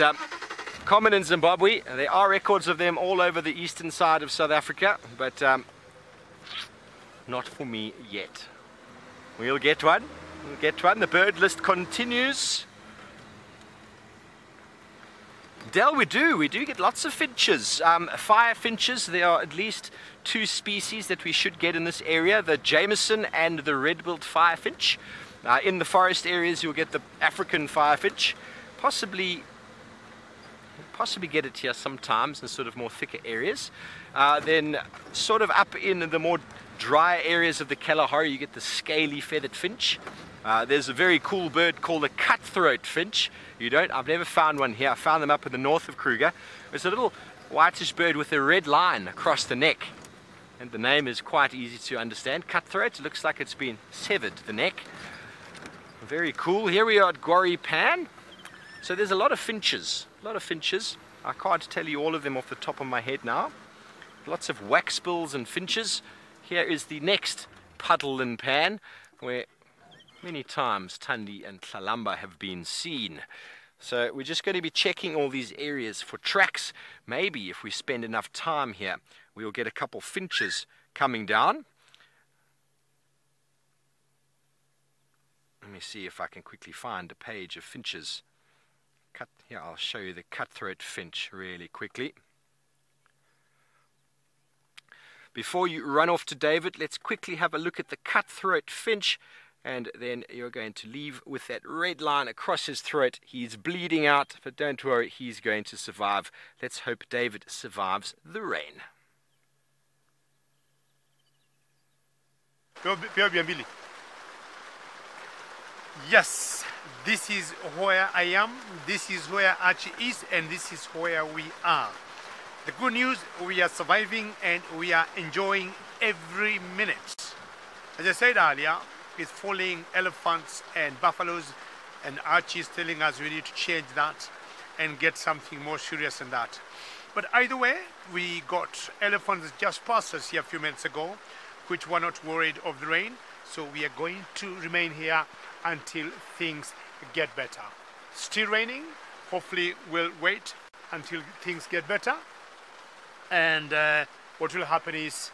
common in Zimbabwe. There are records of them all over the eastern side of South Africa, but not for me yet. We'll get one. We'll get one. The bird list continues. Del, we do get lots of finches. Fire finches, there are at least 2 species that we should get in this area, the Jameson and the red-billed firefinch. In the forest areas you'll get the African firefinch, possibly possibly get it here sometimes in sort of more thicker areas. Then sort of up in the more dry areas of the Kalahari, you get the scaly feathered finch. There's a very cool bird called a cutthroat finch. I've never found one here. I found them up in the north of Kruger. It's a little whitish bird with a red line across the neck. And the name is quite easy to understand. Cutthroat, it looks like it's been severed, the neck. Very cool. Here we are at Gwari Pan. So there's a lot of finches. I can't tell you all of them off the top of my head now. Lots of waxbills and finches. Here is the next puddle and pan, where many times Thandi and Tlalamba have been seen. So we're just going to be checking all these areas for tracks. Maybe if we spend enough time here, we'll get a couple finches coming down. Let me see if I can quickly find a page of finches. Here, I'll show you the cutthroat finch really quickly. Before you run off to David, let's quickly have a look at the cutthroat finch. And then you're going to leave with that red line across his throat. He's bleeding out, but don't worry, he's going to survive. Let's hope David survives the rain. Yes, this is where I am, this is where Archie is, and this is where we are. The good news, we are surviving and we are enjoying every minute. As I said earlier, it's falling elephants and buffaloes, and Archie is telling us we need to change that and get something more serious than that. But either way, we got elephants just past us here a few minutes ago, which were not worried of the rain. So we are going to remain here until things get better. Still raining. Hopefully we'll wait until things get better. And what will happen is,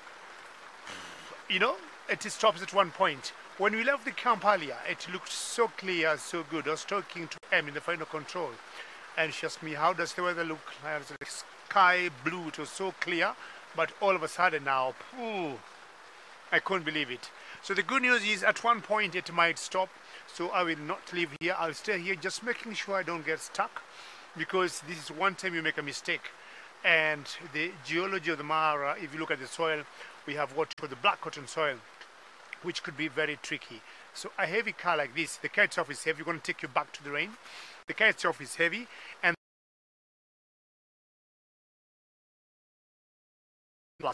it stops at one point. When we left the camp earlier, it looked so clear, so good. I was talking to Em in the final control, and she asked me, how does the weather look? I was like, sky blue, it was so clear, but all of a sudden now, I couldn't believe it. So the good news is at one point it might stop, so I will not leave here. I'll stay here just making sure I don't get stuck, because this is one time you make a mistake. And the geology of the Mara, if you look at the soil, we have what called the black cotton soil, which could be very tricky. So a heavy car like this, the car itself is heavy, going to take you back to the rain. The car itself is heavy, and if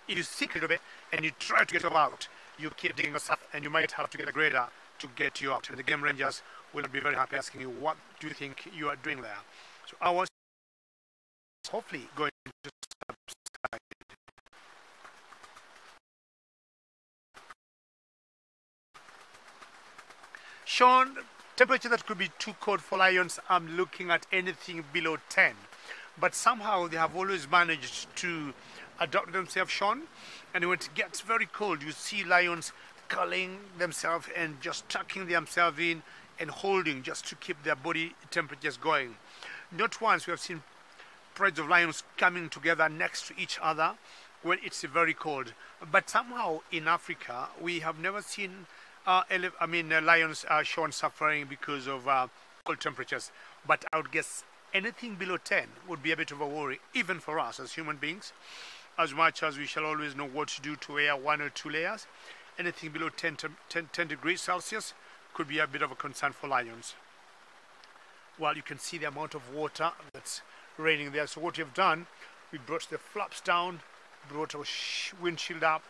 you sink a little bit and you try to get out, you keep digging yourself, and you might have to get a grader to get you out. And the game rangers will be very happy asking you, what do you think you are doing there? So I was hopefully going to subside. Sean, temperature that could be too cold for lions, I'm looking at anything below 10. But somehow they have always managed to adapt themselves, Sean. And when it gets very cold, you see lions curling themselves and just tucking themselves in and holding just to keep their body temperatures going. Not once we have seen prides of lions coming together next to each other when it's very cold. But somehow in Africa, we have never seen lions are shown suffering because of cold temperatures. But I would guess anything below 10 would be a bit of a worry, even for us as human beings. As much as we shall always know what to do to wear 1 or 2 layers, anything below 10 degrees Celsius could be a bit of a concern for lions. Well, you can see the amount of water that's raining there. So what we've done, we brought the flaps down, brought our windshield up,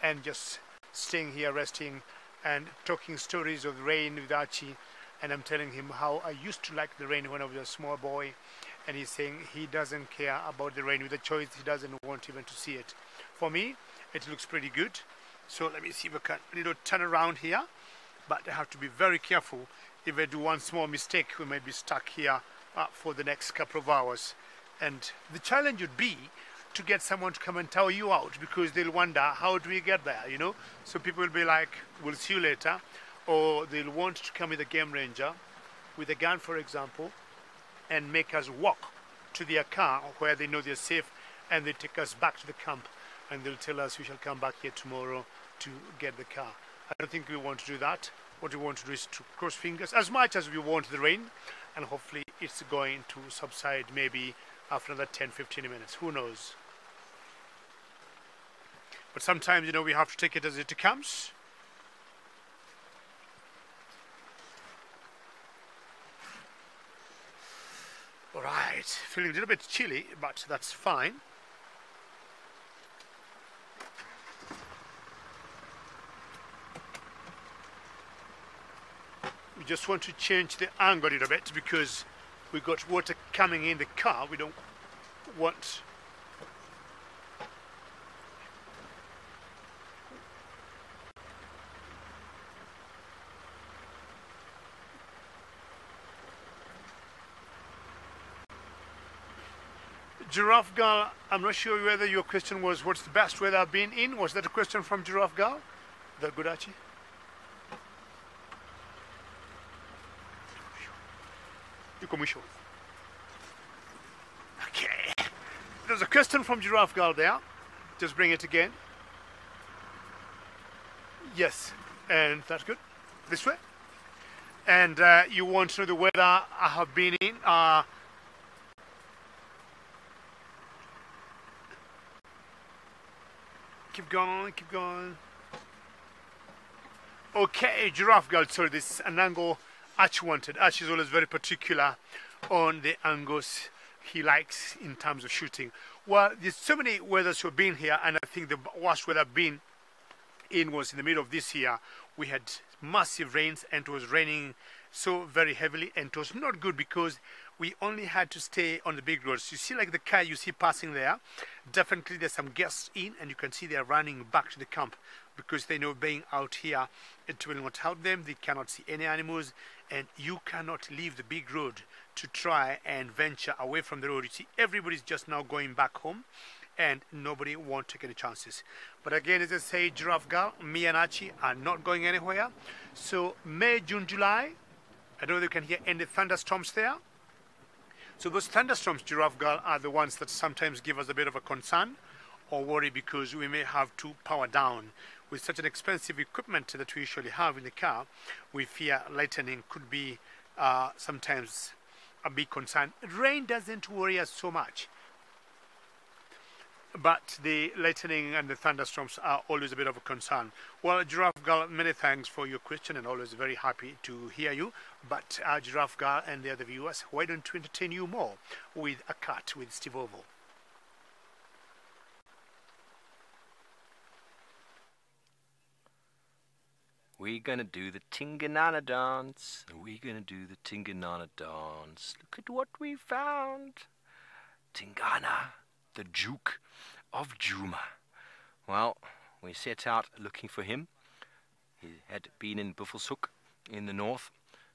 and just staying here resting and talking stories of the rain with Archie. And I'm telling him how I used to like the rain when I was a small boy, and he's saying he doesn't care about the rain. With the choice, he doesn't want even to see it. For me, it looks pretty good. So let me see if I can turn around here, but I have to be very careful. If I do one small mistake, we might be stuck here for the next couple of hours. And the challenge would be to get someone to come and tow you out, because they'll wonder, how do we get there, So people will be like, we'll see you later. Or they'll want to come with a game ranger, with a gun, for example, and make us walk to their car where they know they're safe, and they take us back to the camp, and they'll tell us we shall come back here tomorrow to get the car. I don't think we want to do that. What we want to do is to cross fingers, as much as we want the rain, and hopefully it's going to subside maybe after another 10-15 minutes. Who knows? But sometimes, you know, we have to take it as it comes. All right, feeling a little bit chilly, but that's fine. We just want to change the angle a little bit because we got water coming in the car. We don't want Giraffe Girl. I'm not sure whether your question was what's the best weather I've been in. Was that a question from Giraffe Girl? The Gudachi? Okay. There's a question from Giraffe Girl there. Just bring it again. Yes, and that's good. This way. And you want to know the weather I have been in. Keep going, keep going. Okay, Giraffe Girl, sorry, this is an angle Arch wanted. Arch is always very particular on the angles he likes in terms of shooting. Well, there's so many weathers who have been here, and I think the worst weather I've been in was in the middle of this year. We had massive rains, and it was raining so very heavily, and it was not good because we only had to stay on the big roads. You see, like the car you see passing there, definitely there's some guests in, and you can see they're running back to the camp because they know being out here, it will not help them. They cannot see any animals, and you cannot leave the big road to try and venture away from the road. You see, everybody's just now going back home, and nobody won't take any chances. But again, as I say, Giraffe Girl, me and Archie are not going anywhere. So May, June, July, I don't know if you can hear any thunderstorms there. So those thunderstorms, Giraffe Girl, are the ones that sometimes give us a bit of a concern or worry because we may have to power down. With such an expensive equipment that we usually have in the car, we fear lightning could be sometimes a big concern. Rain doesn't worry us so much, but the lightning and the thunderstorms are always a bit of a concern. Well, Giraffe Girl, many thanks for your question, and always very happy to hear you. But Giraffe Girl and the other viewers, why don't we entertain you more with a cut with Steve Oval? We're gonna do the Tinganana dance. We're gonna do the Tinganana dance. Look at what we found. Tingana, the Duke of Juma. Well, we set out looking for him. He had been in Buffelshoek in the north.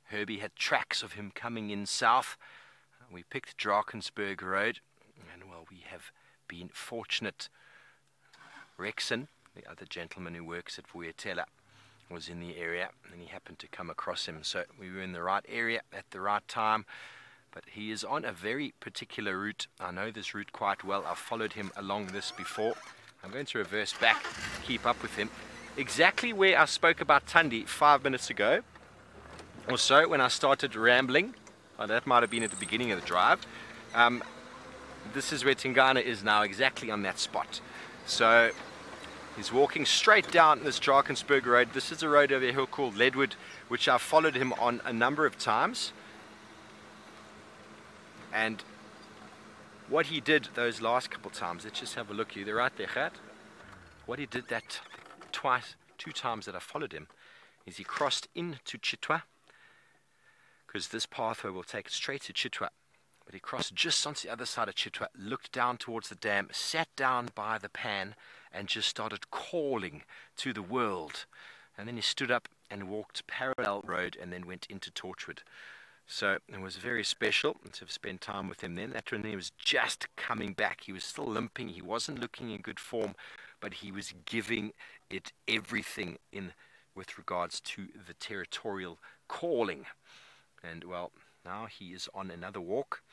Herbie had tracks of him coming in south. We picked Drakensberg Road, and well, we have been fortunate. Rexon, the other gentleman who works at Vuyatela, was in the area, and he happened to come across him. So we were in the right area at the right time. But he is on a very particular route. I know this route quite well. I've followed him along this before. I'm going to reverse back, keep up with him. Exactly where I spoke about Tundi 5 minutes ago, or so, when I started rambling. Oh, that might have been at the beginning of the drive. This is where Tingana is now, exactly on that spot. So he's walking straight down this Drakensberg Road. This is a road over here called Leadwood, which I've followed him on a number of times. And what he did those last couple times, let's just have a look. You're right there, Gert. What he did that two times that I followed him, is he crossed into Chitwa, because this pathway will take it straight to Chitwa. But he crossed just onto the other side of Chitwa, looked down towards the dam, sat down by the pan, and just started calling to the world. And then he stood up and walked parallel road and then went into Torchwood. So it was very special to have spent time with him then. That when he was just coming back, he was still limping, he wasn't looking in good form, but he was giving it everything in with regards to the territorial calling. And well, now he is on another walk.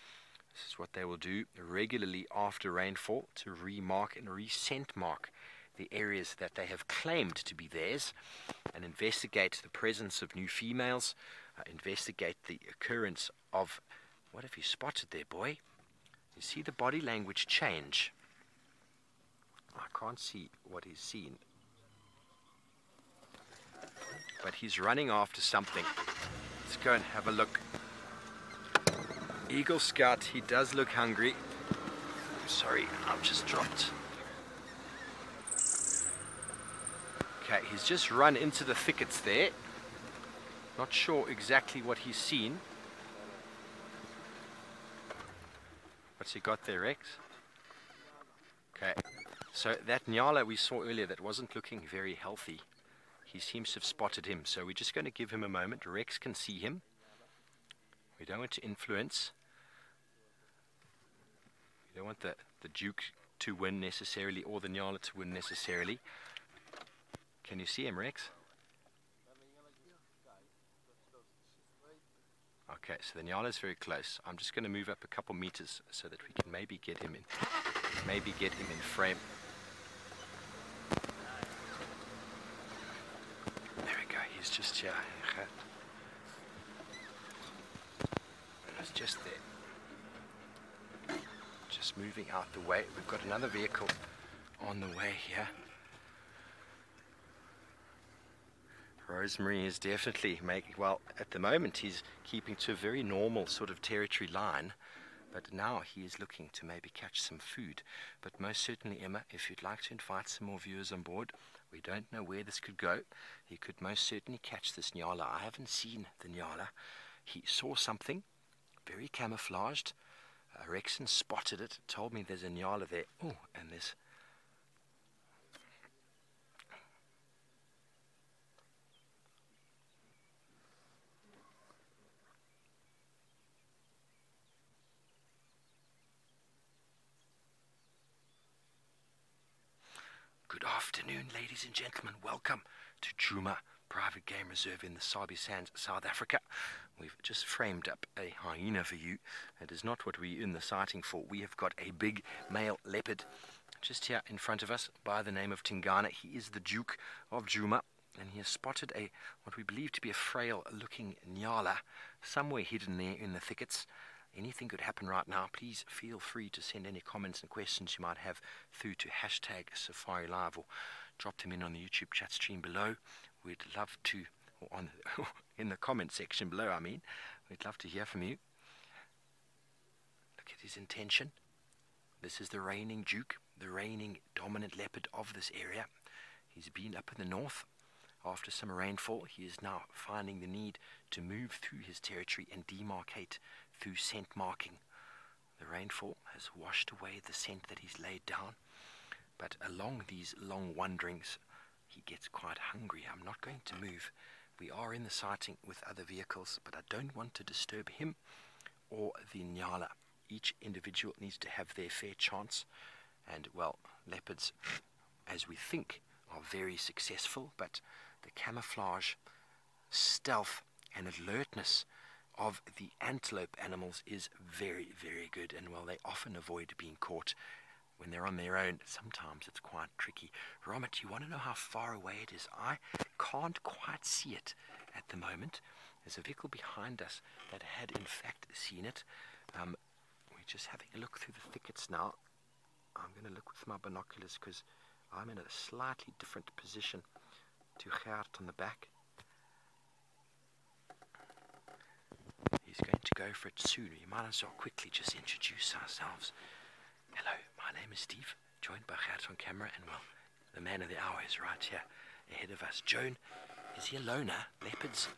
This is what they will do regularly after rainfall, to remark and rescent mark the areas that they have claimed to be theirs, and investigate the presence of new females, investigate the occurrence of, what have you spotted there, boy? You see the body language change. I can't see what he's seen. But he's running after something. Let's go and have a look. Eagle Scout, he does look hungry. Sorry, I've just dropped. Okay, he's just run into the thickets there. Not sure exactly what he's seen. What's he got there, Rex? Okay, so that Nyala we saw earlier that wasn't looking very healthy, he seems to have spotted him. So we're just going to give him a moment. Rex can see him. We don't want to influence. We don't want the Duke to win necessarily, or the Nyala to win necessarily. Can you see him, Rex? Okay, so the Nyala is very close. I'm just going to move up a couple meters so that we can maybe get him in frame. There we go, he's just here. He's just there. Just moving out the way. We've got another vehicle on the way here. Rosemary is definitely making, well, at the moment he's keeping to a very normal sort of territory line, but now he is looking to maybe catch some food. But most certainly, Emma, if you'd like to invite some more viewers on board, we don't know where this could go. He could most certainly catch this Nyala. I haven't seen the Nyala. He saw something very camouflaged. Rexon spotted it, told me there's a Nyala there. Oh, and there's... Good afternoon, ladies and gentlemen. Welcome to Djuma Private Game Reserve in the Sabi Sands, South Africa. We've just framed up a hyena for you. It is not what we're in the sighting for. We have got a big male leopard just here in front of us by the name of Tingana. He is the Duke of Djuma, and he has spotted what we believe to be a frail-looking Nyala somewhere hidden there in the thickets. Anything could happen right now. Please feel free to send any comments and questions you might have through to #SafariLive, or drop them in on the YouTube chat stream below. We'd love to, or in the comment section below, I mean. We'd love to hear from you. Look at his intention. This is the reigning Duke, the reigning dominant leopard of this area. He's been up in the north. After some rainfall, he is now finding the need to move through his territory and demarcate through scent marking. The rainfall has washed away the scent that he's laid down, but along these long wanderings, he gets quite hungry. I'm not going to move. We are in the sighting with other vehicles, but I don't want to disturb him or the Nyala. Each individual needs to have their fair chance, and, well, leopards, as we think, are very successful, but the camouflage, stealth, and alertness of the antelope animals is very, very good, and while they often avoid being caught when they're on their own, sometimes it's quite tricky. Romit, you want to know how far away it is? I can't quite see it at the moment. There's a vehicle behind us that had in fact seen it. We're just having a look through the thickets now. I'm going to look with my binoculars because I'm in a slightly different position to Gert on the back. He's going to go for it soon. We might as well quickly just introduce ourselves. Hello, my name is Steve, joined by Gert on camera, and, well, the man of the hour is right here ahead of us. Joan, is he a loner? Leopards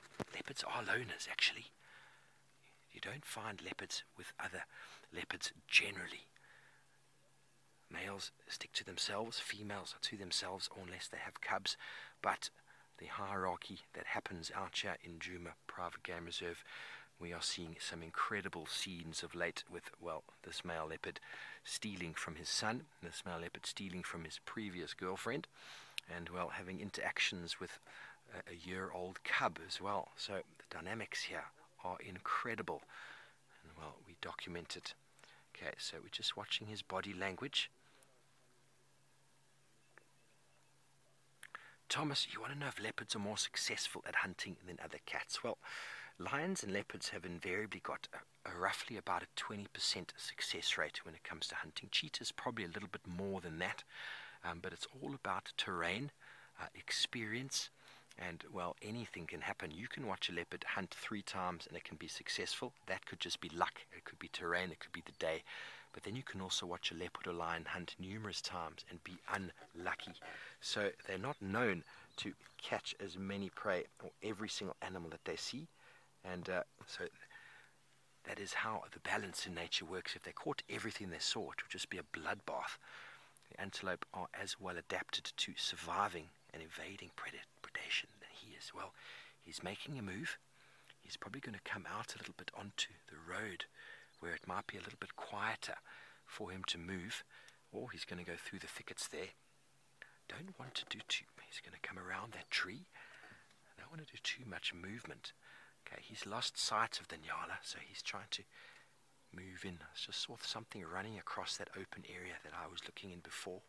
are loners, actually. You don't find leopards with other leopards generally. Males stick to themselves, females are to themselves unless they have cubs, but the hierarchy that happens out here in Djuma Private Game Reserve, we are seeing some incredible scenes of late with, well, this male leopard stealing from his son, this male leopard stealing from his previous girlfriend, and, well, having interactions with a year-old cub as well. So the dynamics here are incredible, and, well, we document it. Okay, so we're just watching his body language. Thomas, you want to know if leopards are more successful at hunting than other cats? Well, lions and leopards have invariably got a roughly about a 20% success rate when it comes to hunting. Cheetahs probably a little bit more than that, but it's all about terrain, experience, and, well, anything can happen. You can watch a leopard hunt 3 times and it can be successful. That could just be luck. It could be terrain. It could be the day. But then you can also watch a leopard or lion hunt numerous times and be unlucky. So they're not known to catch as many prey or every single animal that they see. And so that is how the balance in nature works. If they caught everything they saw, it would just be a bloodbath. The antelope are as well adapted to surviving and evading predation than he is. Well, he's making a move. He's probably going to come out a little bit onto the road where it might be a little bit quieter for him to move, or he's going to go through the thickets there. Don't want to do too. He's going to come around that tree. I don't want to do too much movement. Okay, he's lost sight of the nyala, so he's trying to move in. I just saw something running across that open area that I was looking in before.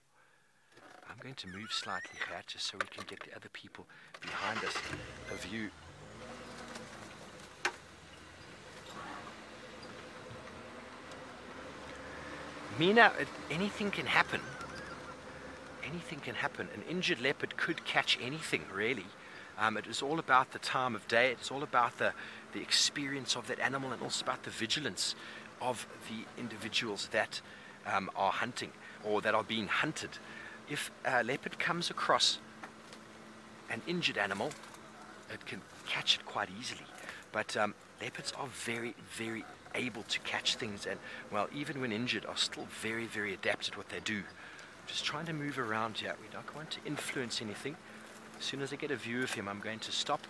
I'm going to move slightly here just so we can get the other people behind us a view. Mina, anything can happen. Anything can happen. An injured leopard could catch anything, really. It is all about the time of day. It's all about the experience of that animal, and also about the vigilance of the individuals that are hunting or that are being hunted. If a leopard comes across an injured animal, it can catch it quite easily. But leopards are very, very able to catch things, and, well, even when injured, are still very, very adept at what they do. Just trying to move around here. We don't want to influence anything. As soon as I get a view of him, I'm going to stop,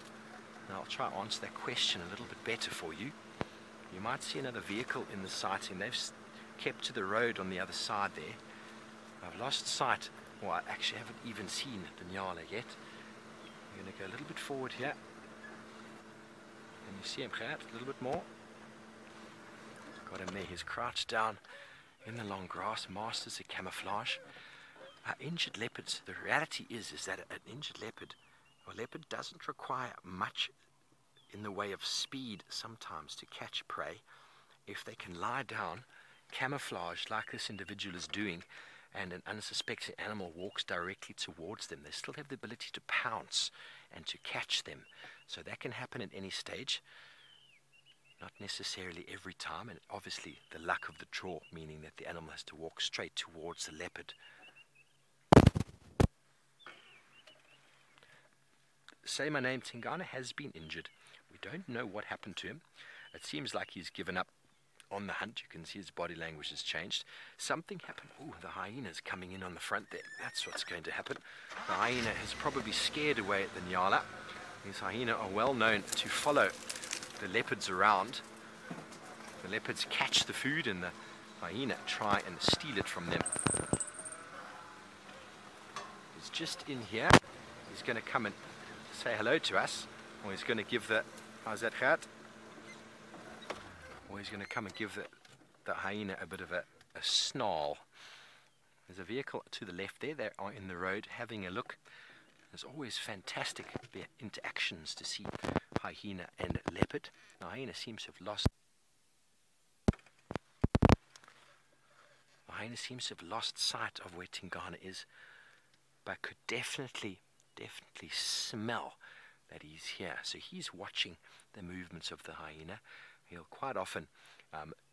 and I'll try to answer that question a little bit better for you. You might see another vehicle in the sighting. They've kept to the road on the other side there. I've lost sight. Well, I actually haven't even seen the nyala yet. I'm going to go a little bit forward here. Can you see him, Gert? A little bit more. Got him there. He's crouched down in the long grass, masters of camouflage. Injured leopards, the reality is that an injured leopard, or leopard, doesn't require much in the way of speed sometimes to catch prey. If they can lie down, camouflage like this individual is doing, and an unsuspecting animal walks directly towards them, they still have the ability to pounce and to catch them. So that can happen at any stage. Not necessarily every time, and obviously the luck of the draw, meaning that the animal has to walk straight towards the leopard. Say my name, Tingana has been injured. We don't know what happened to him. It seems like he's given up on the hunt. You can see his body language has changed. Something happened. Oh, the hyena's coming in on the front there. That's what's going to happen. The hyena has probably scared away at the nyala. These hyena are well known to follow the leopards around. The leopards catch the food and the hyena try and steal it from them. He's just in here. He's going to come and say hello to us, or he's going to give the, how's that, Gert? Or he's going to come and give the hyena a bit of a snarl. There's a vehicle to the left there. They are in the road having a look. There's always fantastic interactions to see hyena and leopard. The hyena seems to have lost. The hyena seems to have lost sight of where Tingana is, but could definitely smell that he's here. So he's watching the movements of the hyena. He'll quite often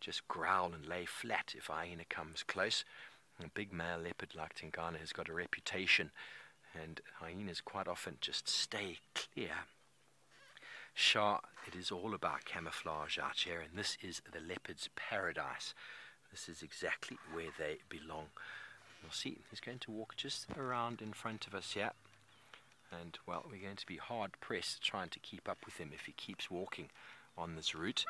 just growl and lay flat if a hyena comes close. A big male leopard like Tingana has got a reputation, and hyenas quite often just stay clear. Shah, it is all about camouflage out here, and this is the leopard's paradise. This is exactly where they belong. You'll see he's going to walk just around in front of us here. And, well, we're going to be hard-pressed trying to keep up with him if he keeps walking on this route.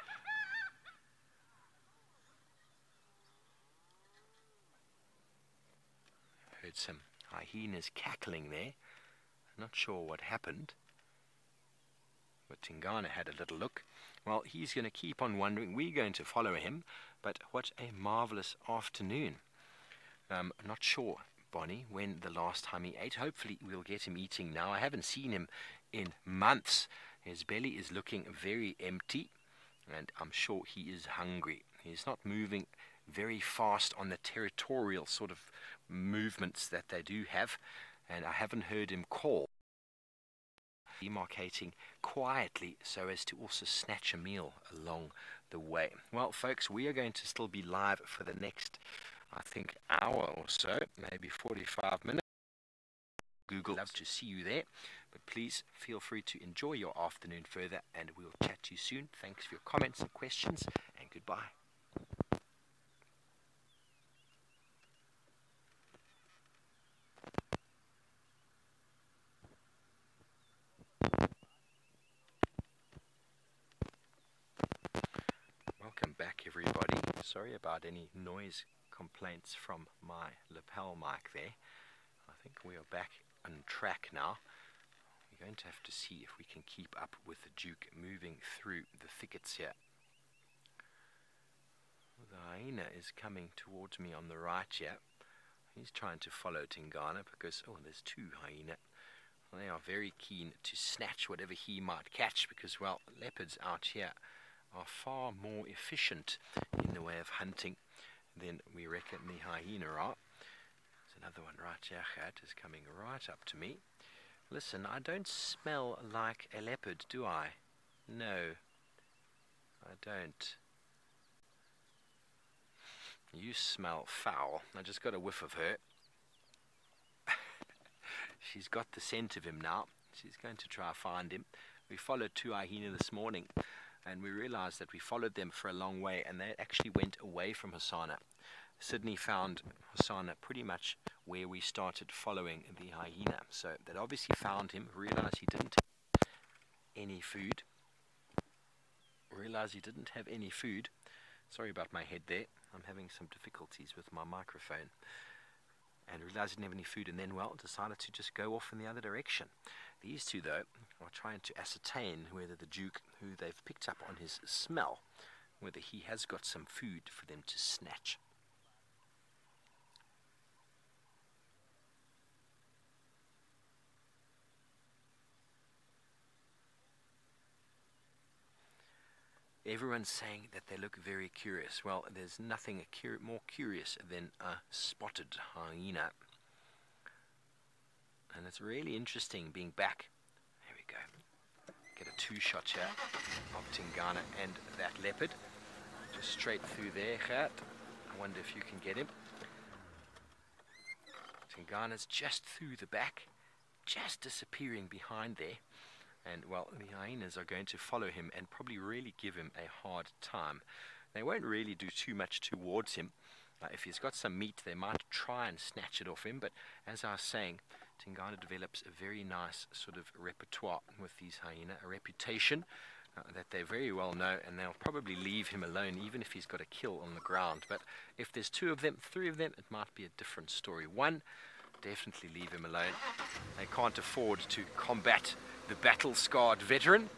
Heard some hyenas cackling there. Not sure what happened. But Tingana had a little look. Well, he's going to keep on wandering. We're going to follow him. But what a marvelous afternoon. I'm not sure, Bonnie, when the last time he ate. Hopefully we'll get him eating now. I haven't seen him in months, His belly is looking very empty, and I'm sure he is hungry. He's not moving very fast on the territorial sort of movements that they do have, and I haven't heard him call. Demarcating quietly so as to also snatch a meal along the way. Well, folks, we are going to still be live for the next, I think, hour or so, maybe 45 minutes. Google, love to see you there, but please feel free to enjoy your afternoon further, and we'll chat to you soon. Thanks for your comments and questions, and goodbye. Welcome back, everybody. Sorry about any noise complaints from my lapel mic there. I think we are back on track now. We're going to have to see if we can keep up with the Duke moving through the thickets here. The hyena is coming towards me on the right here. He's trying to follow Tingana because, oh, there's two hyena. They are very keen to snatch whatever he might catch because, well, leopards out here are far more efficient in the way of hunting than we reckon the hyena are. There's another one right here, Cat, is coming right up to me. Listen, I don't smell like a leopard, do I? No, I don't. You smell foul. I just got a whiff of her. She's got the scent of him now. She's going to try to find him. We followed two hyena this morning, and we realized that we followed them for a long way, and they actually went away from Hasana. Sydney found Hasana pretty much where we started following the hyena. So they obviously found him, realized he didn't have any food. Sorry about my head there. I'm having some difficulties with my microphone. And realized he didn't have any food, and then, well, decided to just go off in the other direction. These two, though, are trying to ascertain whether the Duke, who they've picked up on his smell, whether he has got some food for them to snatch. Everyone's saying that they look very curious. Well, there's nothing more curious than a spotted hyena. And it's really interesting being back. There we go. Get a two-shot here of Tingana and that leopard. Just straight through there, Gert. I wonder if you can get him. Tingana's just through the back, just disappearing behind there. And, well, the hyenas are going to follow him and probably really give him a hard time. They won't really do too much towards him. If he's got some meat, they might try and snatch it off him. But as I was saying, Tingana develops a very nice sort of repertoire with these hyena, a reputation that they very well know, and they'll probably leave him alone even if he's got a kill on the ground. But if there's two of them, three of them, it might be a different story. One, definitely leave him alone. They can't afford to combat the battle-scarred veteran,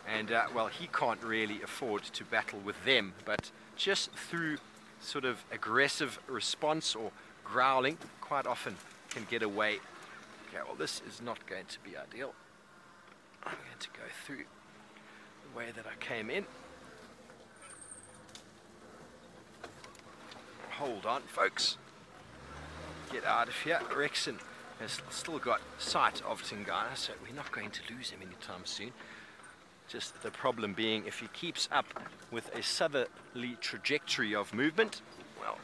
and well, he can't really afford to battle with them, but just through sort of aggressive response or growling, quite often can get away. Okay, well, this is not going to be ideal. I'm going to go through the way that I came in. Hold on, folks. Get out of here. Rexon has still got sight of Tingana, so we're not going to lose him anytime soon. Just the problem being, if he keeps up with a southerly trajectory of movement, well,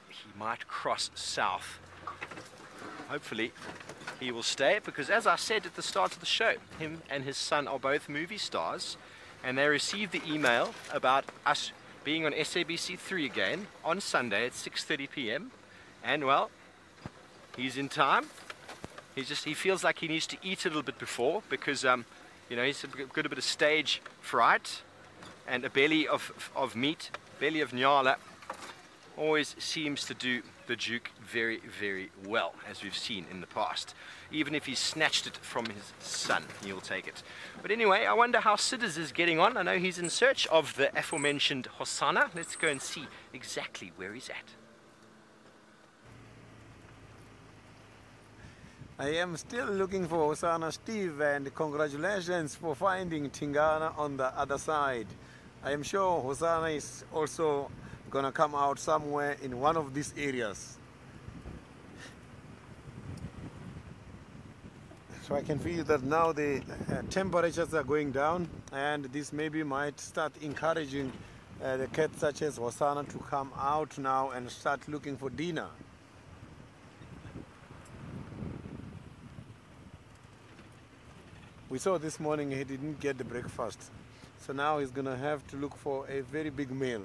he might cross south. Hopefully he will stay, because as I said at the start of the show, him and his son are both movie stars, and they received the email about us being on SABC3 again on Sunday at 6:30 p.m. and, well, he's in time. He feels like he needs to eat a little bit before, because you know, he's got a bit of stage fright, and a belly of meat, belly of nyala, always seems to do the Duke very, very well, as we've seen in the past. Even if he snatched it from his son, he'll take it. But anyway, I wonder how Sidders is getting on. I know he's in search of the aforementioned Hosanna. Let's go and see exactly where he's at. I am still looking for Hosana Steve, and congratulations for finding Tingana on the other side. I am sure Hosana is also gonna come out somewhere in one of these areas. So I can feel that now the temperatures are going down, and this maybe might start encouraging the cats such as Hosana to come out now and start looking for dinner. We saw this morning he didn't get the breakfast, so now he's gonna have to look for a very big meal.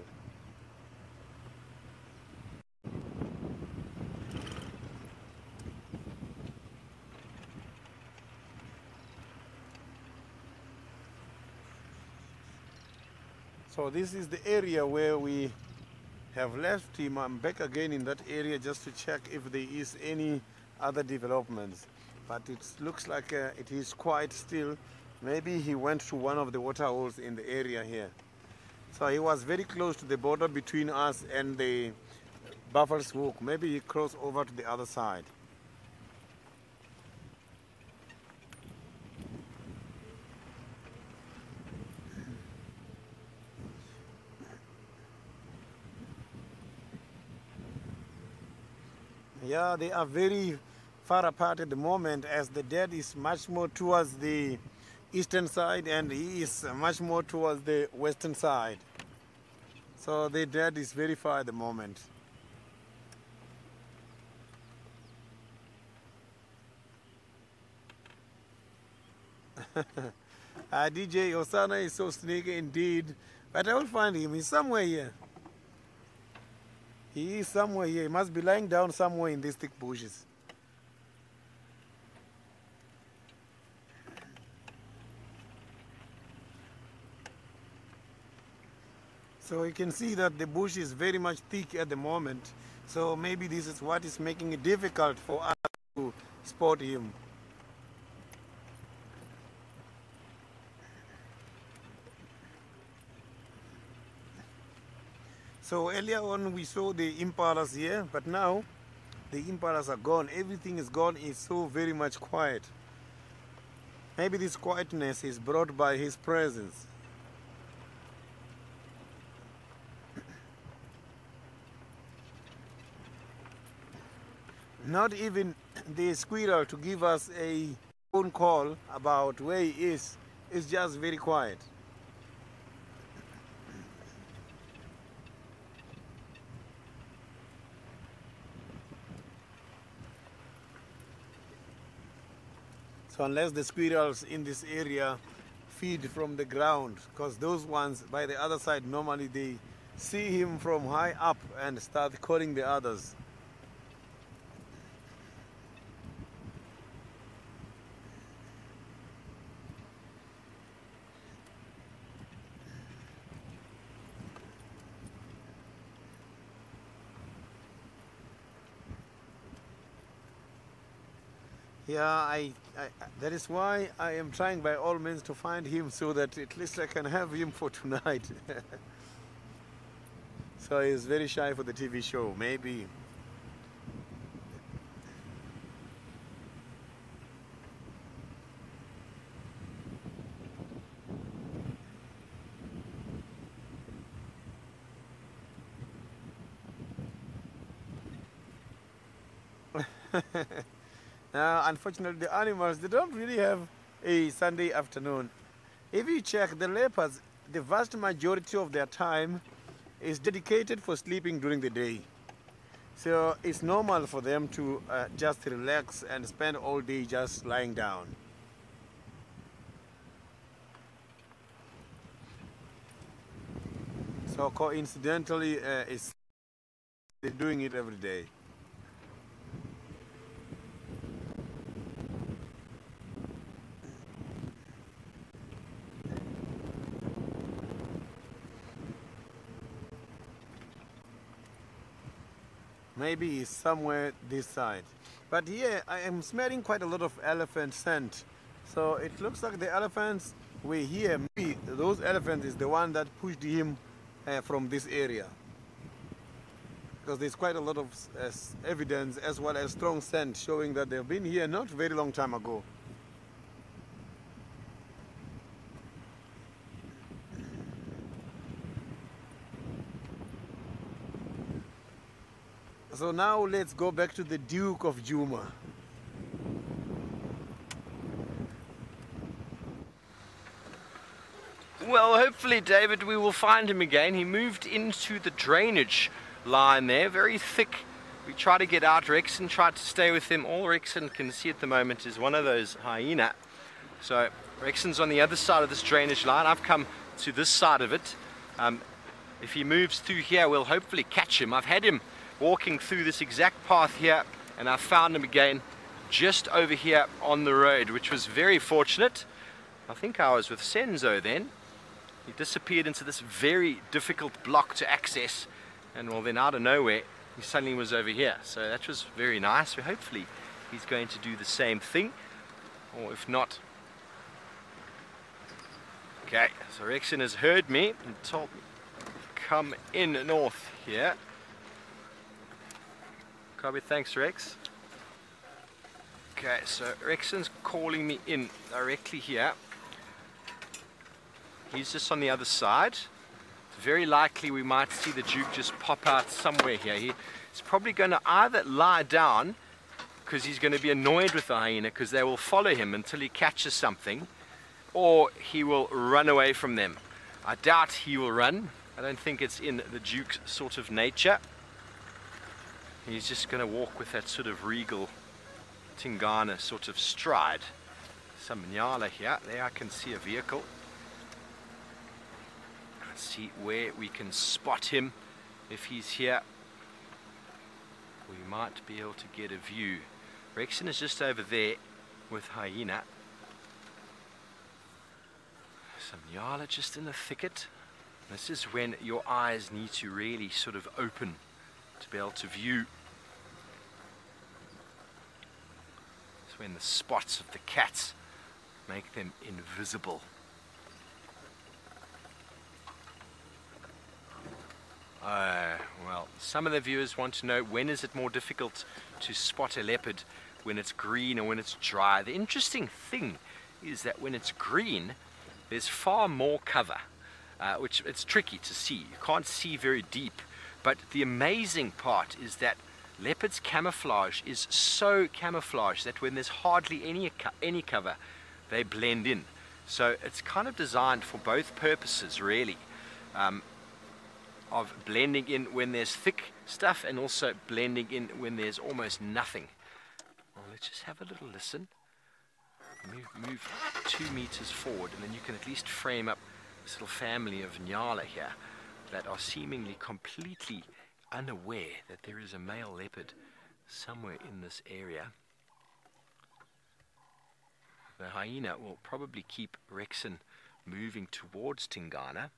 So this is the area where we have left him. I'm back again in that area just to check if there is any other developments. But it looks like it is quite still. Maybe he went to one of the water holes in the area here. So he was very close to the border between us and the Buffalo's Hook. Maybe he crossed over to the other side. Yeah, they are very far apart at the moment, as the dad is much more towards the eastern side and he is much more towards the western side. So the dad is very far at the moment. DJ Hosana is so sneaky indeed, but I will find him. He's somewhere here. He is somewhere here. He must be lying down somewhere in these thick bushes. So you can see that the bush is very much thick at the moment. So maybe this is what is making it difficult for us to spot him. So earlier on we saw the impalas here, but now the impalas are gone. Everything is gone. It's so very much quiet. Maybe this quietness is brought by his presence. Not even the squirrel to give us a phone call about where he is. It's just very quiet. So unless the squirrels in this area feed from the ground, because those ones by the other side, normally they see him from high up and start calling the others. Yeah, that is why I am trying by all means to find him, so that at least I can have him for tonight. So he's very shy for the TV show, maybe. Unfortunately, the animals, they don't really have a Sunday afternoon. If you check the leopards, the vast majority of their time is dedicated for sleeping during the day. So it's normal for them to just relax and spend all day just lying down. So coincidentally, they're doing it every day. Maybe it's somewhere this side. But here I am smelling quite a lot of elephant scent. So it looks like the elephants were here. Maybe those elephants is the one that pushed him from this area. because there's quite a lot of evidence as well as strong scent showing that they've been here not very long time ago. So now let's go back to the Duke of Juma. Well, hopefully, David, we will find him again. He moved into the drainage line there, very thick. We try to get out. Rexon tried to stay with him. All Rexon can see at the moment is one of those hyena. So Rexon's on the other side of this drainage line. I've come to this side of it. If he moves through here, we'll hopefully catch him. I've had him walking through this exact path here, and I found him again just over here on the road, which was very fortunate. I think I was with Senzo then. He disappeared into this very difficult block to access, and well, then out of nowhere he suddenly was over here. So that was very nice. So hopefully he's going to do the same thing, or if not. Okay, so Rexon has heard me and told me come in north here. Copy, thanks Rex. Okay, so Rexon's calling me in directly here. He's just on the other side. It's very likely we might see the Duke just pop out somewhere here. He's probably going to either lie down because he's going to be annoyed with the hyena because they will follow him until he catches something, or he will run away from them. I doubt he will run. I don't think it's in the Duke's sort of nature. He's just going to walk with that sort of regal Tingana sort of stride. Some Nyala here. There I can see a vehicle. Let's see where we can spot him. If he's here, we might be able to get a view. Rexon is just over there with hyena. Some Nyala just in the thicket. This is when your eyes need to really sort of open to be able to view. It's when the spots of the cats make them invisible. Well, some of the viewers want to know, when is it more difficult to spot a leopard, when it's green or when it's dry? The interesting thing is that when it's green, there's far more cover, which it's tricky to see. You can't see very deep. But the amazing part is that leopard's camouflage is so camouflaged that when there's hardly any cover, they blend in. So it's kind of designed for both purposes, really, of blending in when there's thick stuff and also blending in when there's almost nothing. Well, let's just have a little listen. Move 2 meters forward, and then you can at least frame up this little family of Nyala here that are seemingly completely unaware that there is a male leopard somewhere in this area. The hyena will probably keep Rexon moving towards Tingana.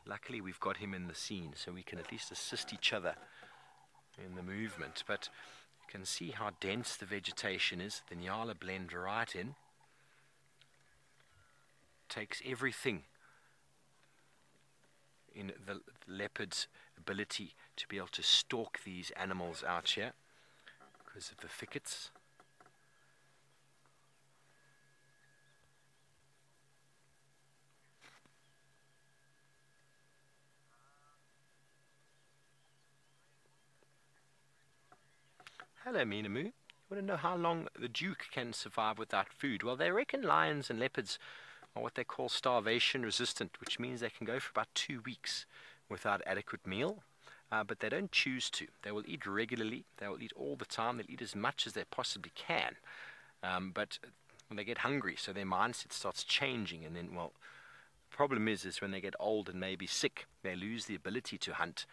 Luckily we've got him in the scene, so we can at least assist each other in the movement. But you can see how dense the vegetation is. The Nyala blend right in. Takes everything in the leopard's ability to be able to stalk these animals out here because of the thickets. Hello, Minamu. You want to know how long the Duke can survive without food? Well, they reckon lions and leopards are what they call starvation resistant, which means they can go for about 2 weeks without adequate meal, but they don't choose to. They will eat regularly, they will eat all the time, they'll eat as much as they possibly can, but when they get hungry, so their mindset starts changing, and then, well, the problem is when they get old and maybe sick, they lose the ability to hunt,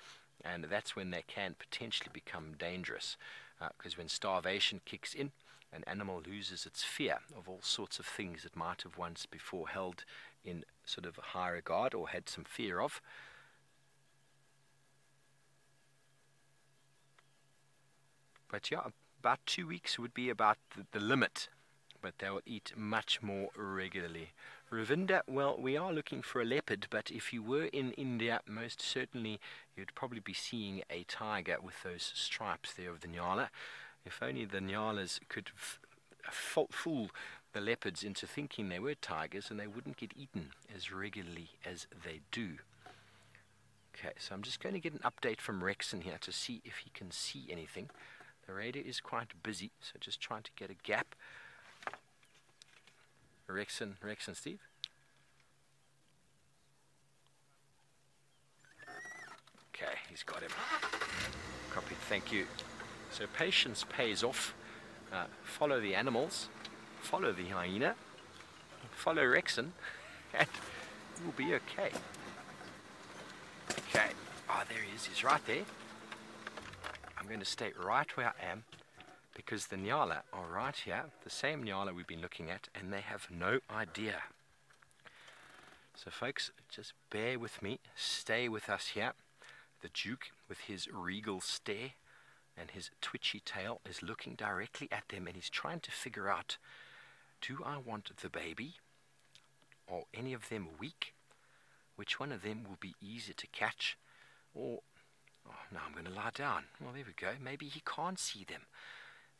and that's when they can potentially become dangerous, because when starvation kicks in, an animal loses its fear of all sorts of things it might have once before held in sort of high regard or had some fear of. But yeah, about 2 weeks would be about the limit but they will eat much more regularly. Ravinda, well, we are looking for a leopard, but if you were in India, most certainly you'd probably be seeing a tiger with those stripes there of the nyala. If only the nyalas could fool the leopards into thinking they were tigers, and they wouldn't get eaten as regularly as they do. Okay, so I'm just going to get an update from Rexon here to see if he can see anything. The radar is quite busy, so just trying to get a gap. Rexon, Steve? Okay, he's got him. Copy, thank you. So patience pays off. Follow the animals, follow the hyena, follow Rexon, and you'll be okay. Okay, oh, there he is, he's right there. I'm going to stay right where I am, because the nyala are right here, the same nyala we've been looking at, and they have no idea. So folks, just bear with me, stay with us here. The Duke, with his regal stare and his twitchy tail, is looking directly at them, and he's trying to figure out, do I want the baby? Are any of them weak? Which one of them will be easier to catch? Or, oh, no, I'm going to lie down. Well, there we go. Maybe he can't see them.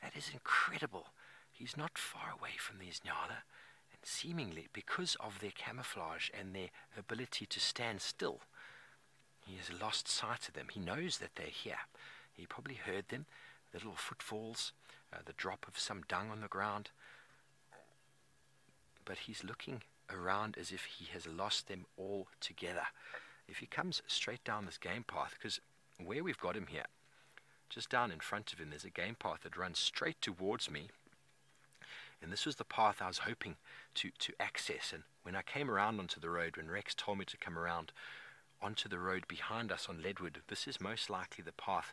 That is incredible. He's not far away from these nyala, and seemingly, because of their camouflage and their ability to stand still, he has lost sight of them. He knows that they're here. He probably heard them, the little footfalls, the drop of some dung on the ground. But he's looking around as if he has lost them all together. If he comes straight down this game path, because where we've got him here, just down in front of him, there's a game path that runs straight towards me. And this was the path I was hoping to access. And when I came around onto the road, when Rex told me to come around onto the road behind us on Leadwood, this is most likely the path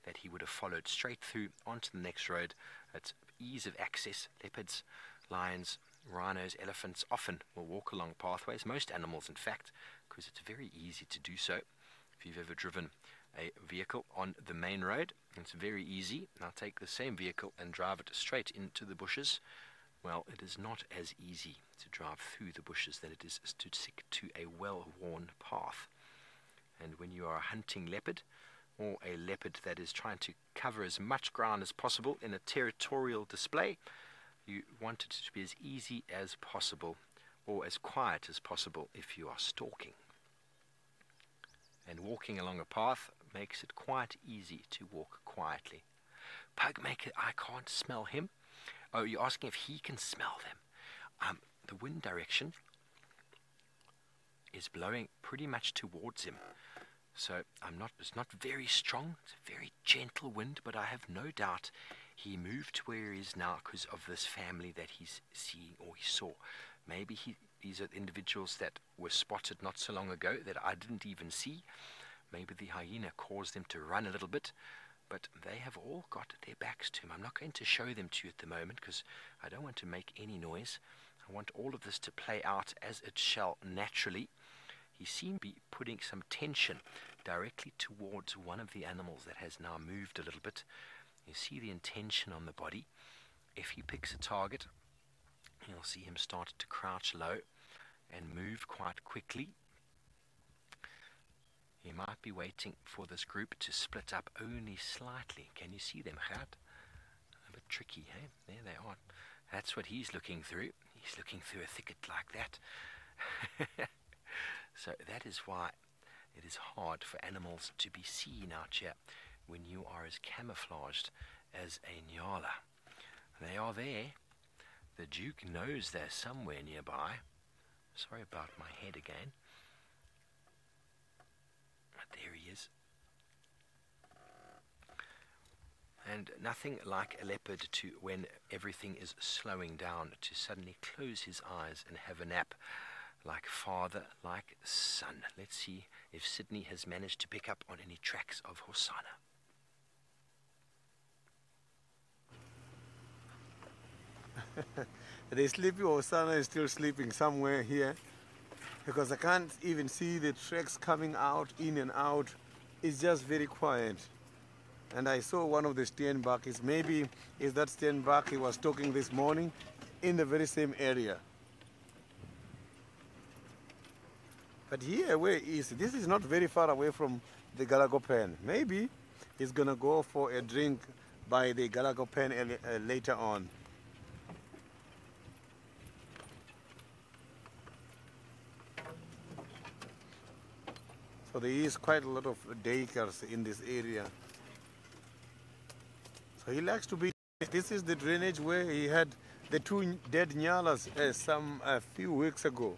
that he would have followed straight through onto the next road. It's ease of access. Leopards, lions, rhinos, elephants often will walk along pathways, most animals in fact, because it's very easy to do so. If you've ever driven a vehicle on the main road, it's very easy. Now take the same vehicle and drive it straight into the bushes. Well, it is not as easy to drive through the bushes than it is to stick to a well-worn path. And when you are a hunting leopard, or a leopard that is trying to cover as much ground as possible in a territorial display, you want it to be as easy as possible, or as quiet as possible if you are stalking. And walking along a path makes it quite easy to walk quietly. Pugmaker, I can't smell him. Oh, you're asking if he can smell them. The wind direction is blowing pretty much towards him. So it's not very strong, it's a very gentle wind, but I have no doubt he moved to where he is now because of this family that he's seeing, or he saw. Maybe these are individuals that were spotted not so long ago that I didn't even see. Maybe the hyena caused them to run a little bit, but they have all got their backs to him. I'm not going to show them to you at the moment because I don't want to make any noise. I want all of this to play out as it shall naturally. He seemed to be putting some tension directly towards one of the animals that has now moved a little bit. You see the intention on the body. If he picks a target, you'll see him start to crouch low and move quite quickly. He might be waiting for this group to split up only slightly. Can you see them, Gert? A bit tricky, hey? There they are. That's what he's looking through. He's looking through a thicket like that. So that is why it is hard for animals to be seen out here when you are as camouflaged as a nyala. They are there. The Duke knows they're somewhere nearby. Sorry about my head again. But there he is. And nothing like a leopard to, when everything is slowing down, to suddenly close his eyes and have a nap. Like father, like son. Let's see if Sydney has managed to pick up on any tracks of Hosanna. The sleepy Hosanna is still sleeping somewhere here, because I can't even see the tracks coming out, in and out. It's just very quiet. And I saw one of the steenbokkies. Maybe is that steenbok he was talking this morning, in the very same area. But here where is this is not very far away from the Galago pen. Maybe he's gonna go for a drink by the Galago pen later on. So there is quite a lot of daycares in this area. So he likes to be. This is the drainage where he had the two dead nyalas a few weeks ago.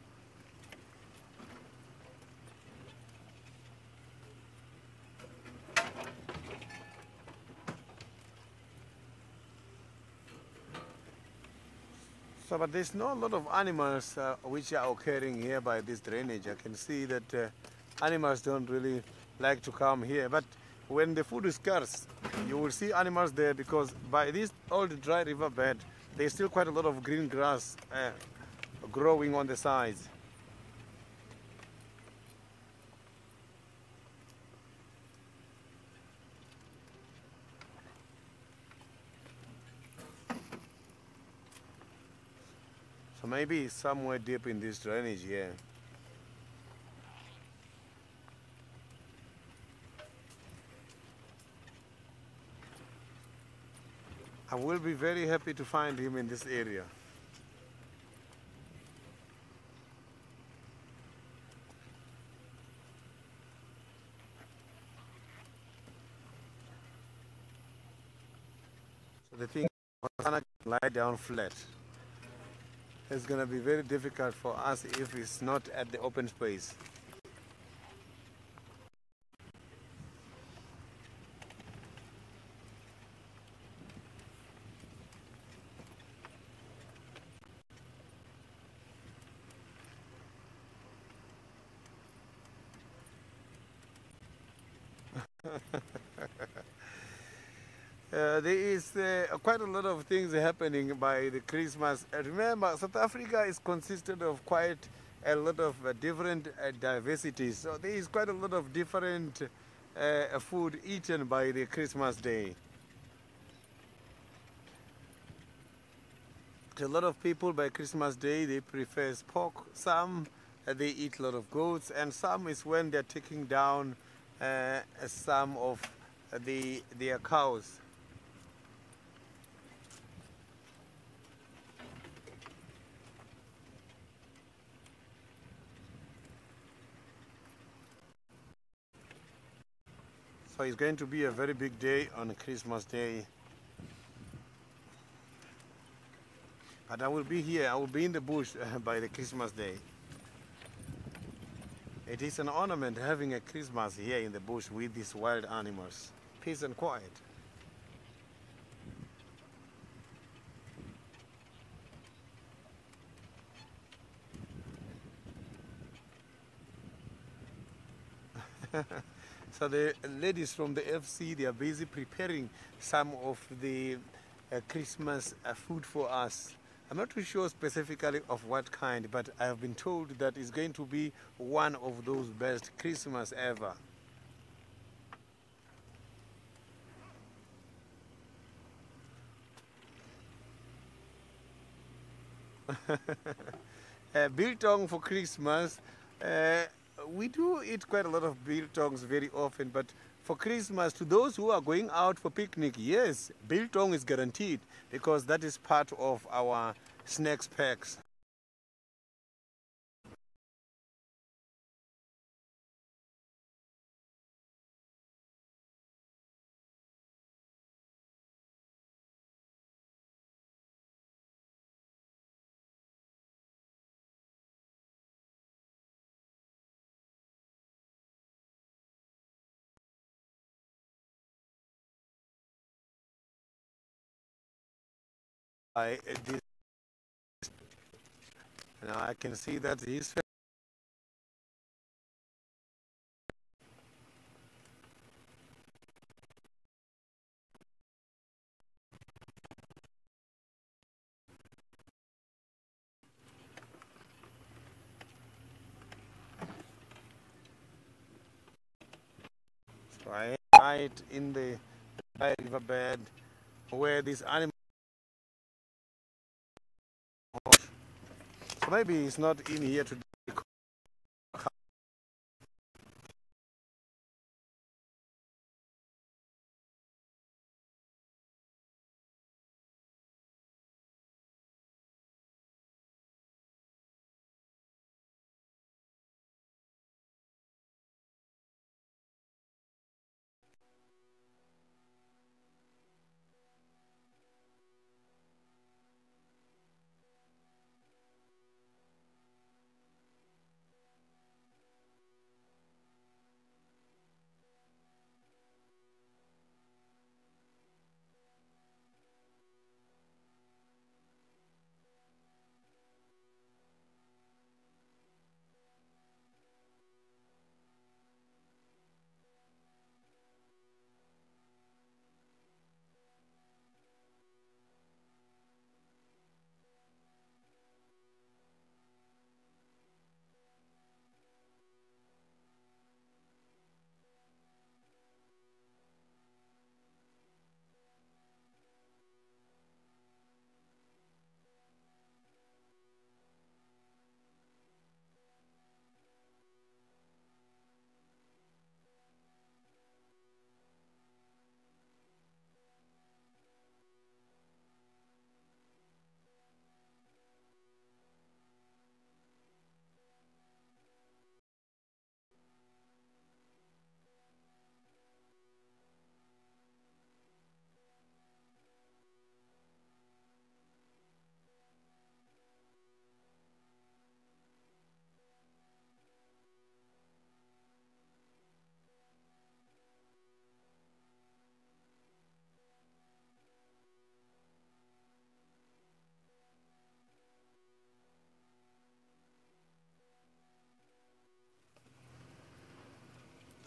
So, but there's not a lot of animals which are occurring here by this drainage. I can see that animals don't really like to come here. But when the food is scarce, you will see animals there, because by this old dry riverbed, there's still quite a lot of green grass growing on the sides. So maybe somewhere deep in this drainage here. I will be very happy to find him in this area. So the thing is, gonna lie down flat. It's going to be very difficult for us if it's not at the open space. There is quite a lot of things happening by the Christmas. Remember, South Africa is consisted of quite a lot of different diversities. So there is quite a lot of different food eaten by the Christmas day. A lot of people by Christmas day, they prefer pork. Some they eat a lot of goats, and some is when they're taking down some of their cows. So it's going to be a very big day on Christmas Day. But I will be here, I will be in the bush by the Christmas Day. It is an ornament having a Christmas here in the bush with these wild animals. Peace and quiet. So the ladies from the FC, they are busy preparing some of the Christmas food for us. I'm not too sure specifically of what kind, but I have been told that it's going to be one of those best Christmas ever. Biltong for Christmas. We do eat quite a lot of biltongs very often, but for Christmas, to those who are going out for picnic, yes, biltong is guaranteed, because that is part of our snacks packs. Now I can see that he's right in the riverbed where these animals Maybe he's not in here today.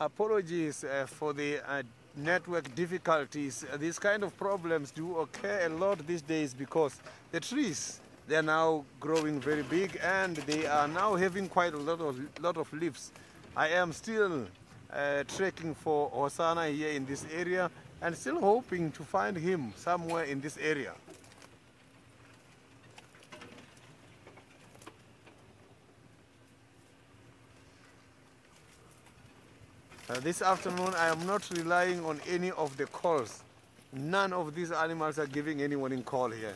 Apologies for the network difficulties. These kind of problems do occur a lot these days because the trees, they are now growing very big and they are now having quite a lot of leaves. I am still trekking for Hosanna here in this area and still hoping to find him somewhere in this area. This afternoon I am not relying on any of the calls. None of these animals are giving anyone in call here.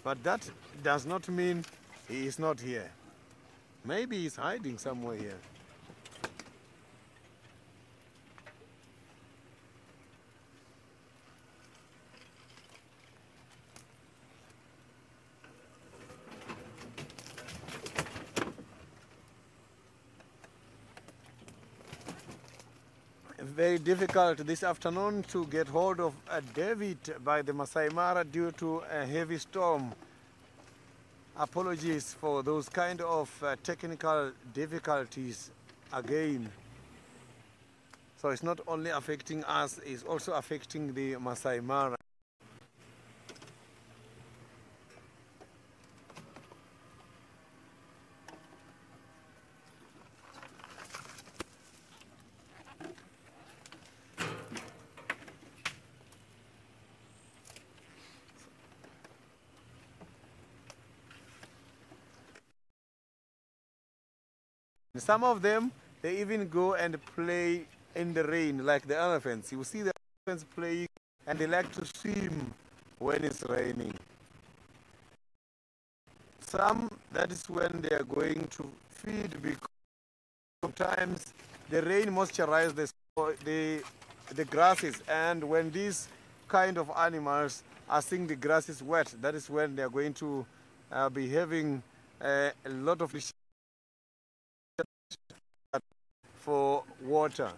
But that does not mean he is not here. Maybe he's hiding somewhere here. Very difficult this afternoon to get hold of David by the Masai Mara due to a heavy storm. Apologies for those kind of technical difficulties again. So it's not only affecting us, it's also affecting the Masai Mara. Some of them, they even go and play in the rain like the elephants. You see the elephants playing and they like to swim when it's raining. Some, that is when they are going to feed because sometimes the rain moisturizes the grasses, and when these kind of animals are seeing the grass is wet, that is when they are going to be having a lot of for water.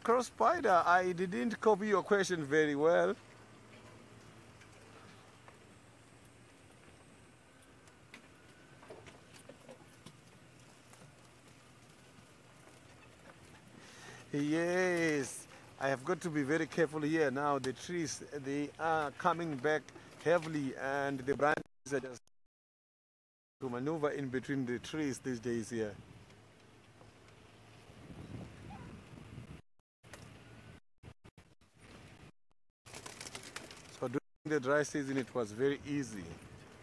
Cross Spider, I didn't copy your question very well. Yes, I have got to be very careful here now. The trees, they are coming back heavily, and the branches are just to maneuver in between the trees these days here. So during the dry season, it was very easy.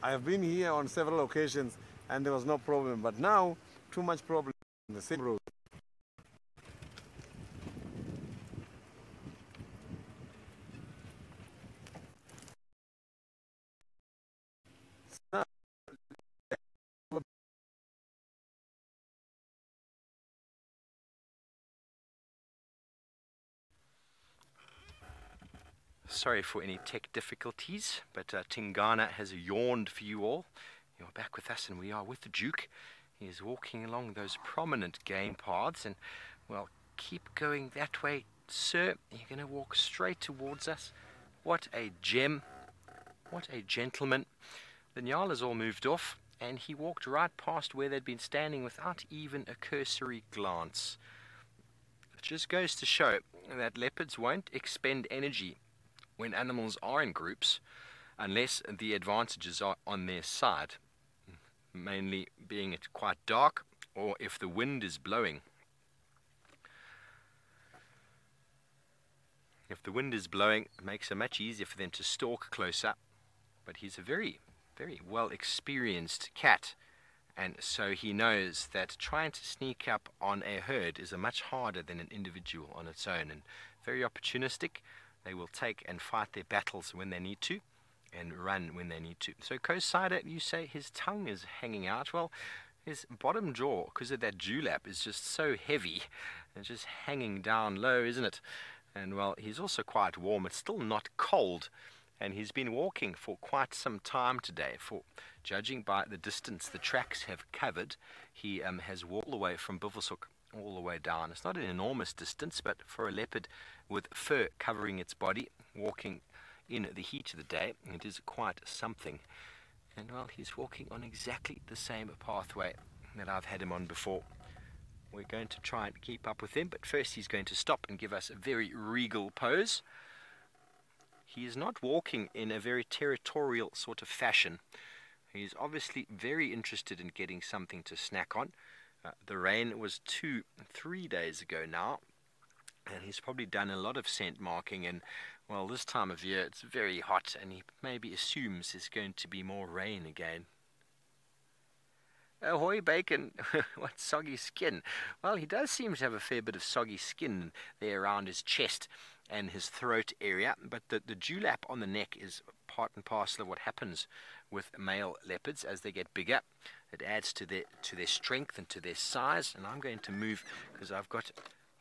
I have been here on several occasions, and there was no problem. But now, too much problem on the same road. Sorry for any tech difficulties, but Tingana has yawned for you all. You're back with us, and we are with the Duke. He is walking along those prominent game paths, and, well, keep going that way, sir. You're going to walk straight towards us. What a gem. What a gentleman. The Nyal has all moved off, and he walked right past where they'd been standing without even a cursory glance. It just goes to show that leopards won't expend energy when animals are in groups, unless the advantages are on their side, mainly being it quite dark or if the wind is blowing. If the wind is blowing, it makes it much easier for them to stalk closer, but he's a very, very well experienced cat, and so he knows that trying to sneak up on a herd is a much harder than an individual on its own, and very opportunistic. They will take and fight their battles when they need to, and run when they need to. So Co-Sider, you say his tongue is hanging out. Well, his bottom jaw, because of that dewlap, is just so heavy and just hanging down low, isn't it? And, well, he's also quite warm. It's still not cold, and he's been walking for quite some time today. For judging by the distance the tracks have covered, he has walked all the way from Buffelshoek all the way down. It's not an enormous distance, but for a leopard with fur covering its body, walking in the heat of the day, it is quite something. And, well, he's walking on exactly the same pathway that I've had him on before. We're going to try and keep up with him, but first he's going to stop and give us a very regal pose. He is not walking in a very territorial sort of fashion. He's obviously very interested in getting something to snack on. The rain was 2-3 days ago now, and he's probably done a lot of scent marking, and, well, this time of year it's very hot, and he maybe assumes there's going to be more rain again. Ahoy, Bacon. What soggy skin. Well, he does seem to have a fair bit of soggy skin there around his chest and his throat area, but the dewlap on the neck is part and parcel of what happens with male leopards as they get bigger. It adds to their strength and to their size, and I'm going to move because I've got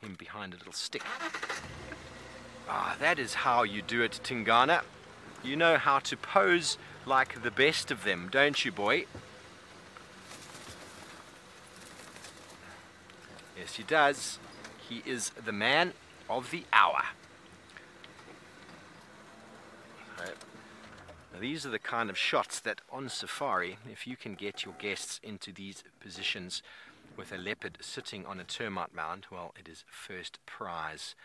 him behind a little stick. Ah, that is how you do it, Tingana. You know how to pose like the best of them, don't you, boy? Yes, he does. He is the man of the hour. Now, these are the kind of shots that on safari, if you can get your guests into these positions with a leopard sitting on a termite mound, well, it is first prize.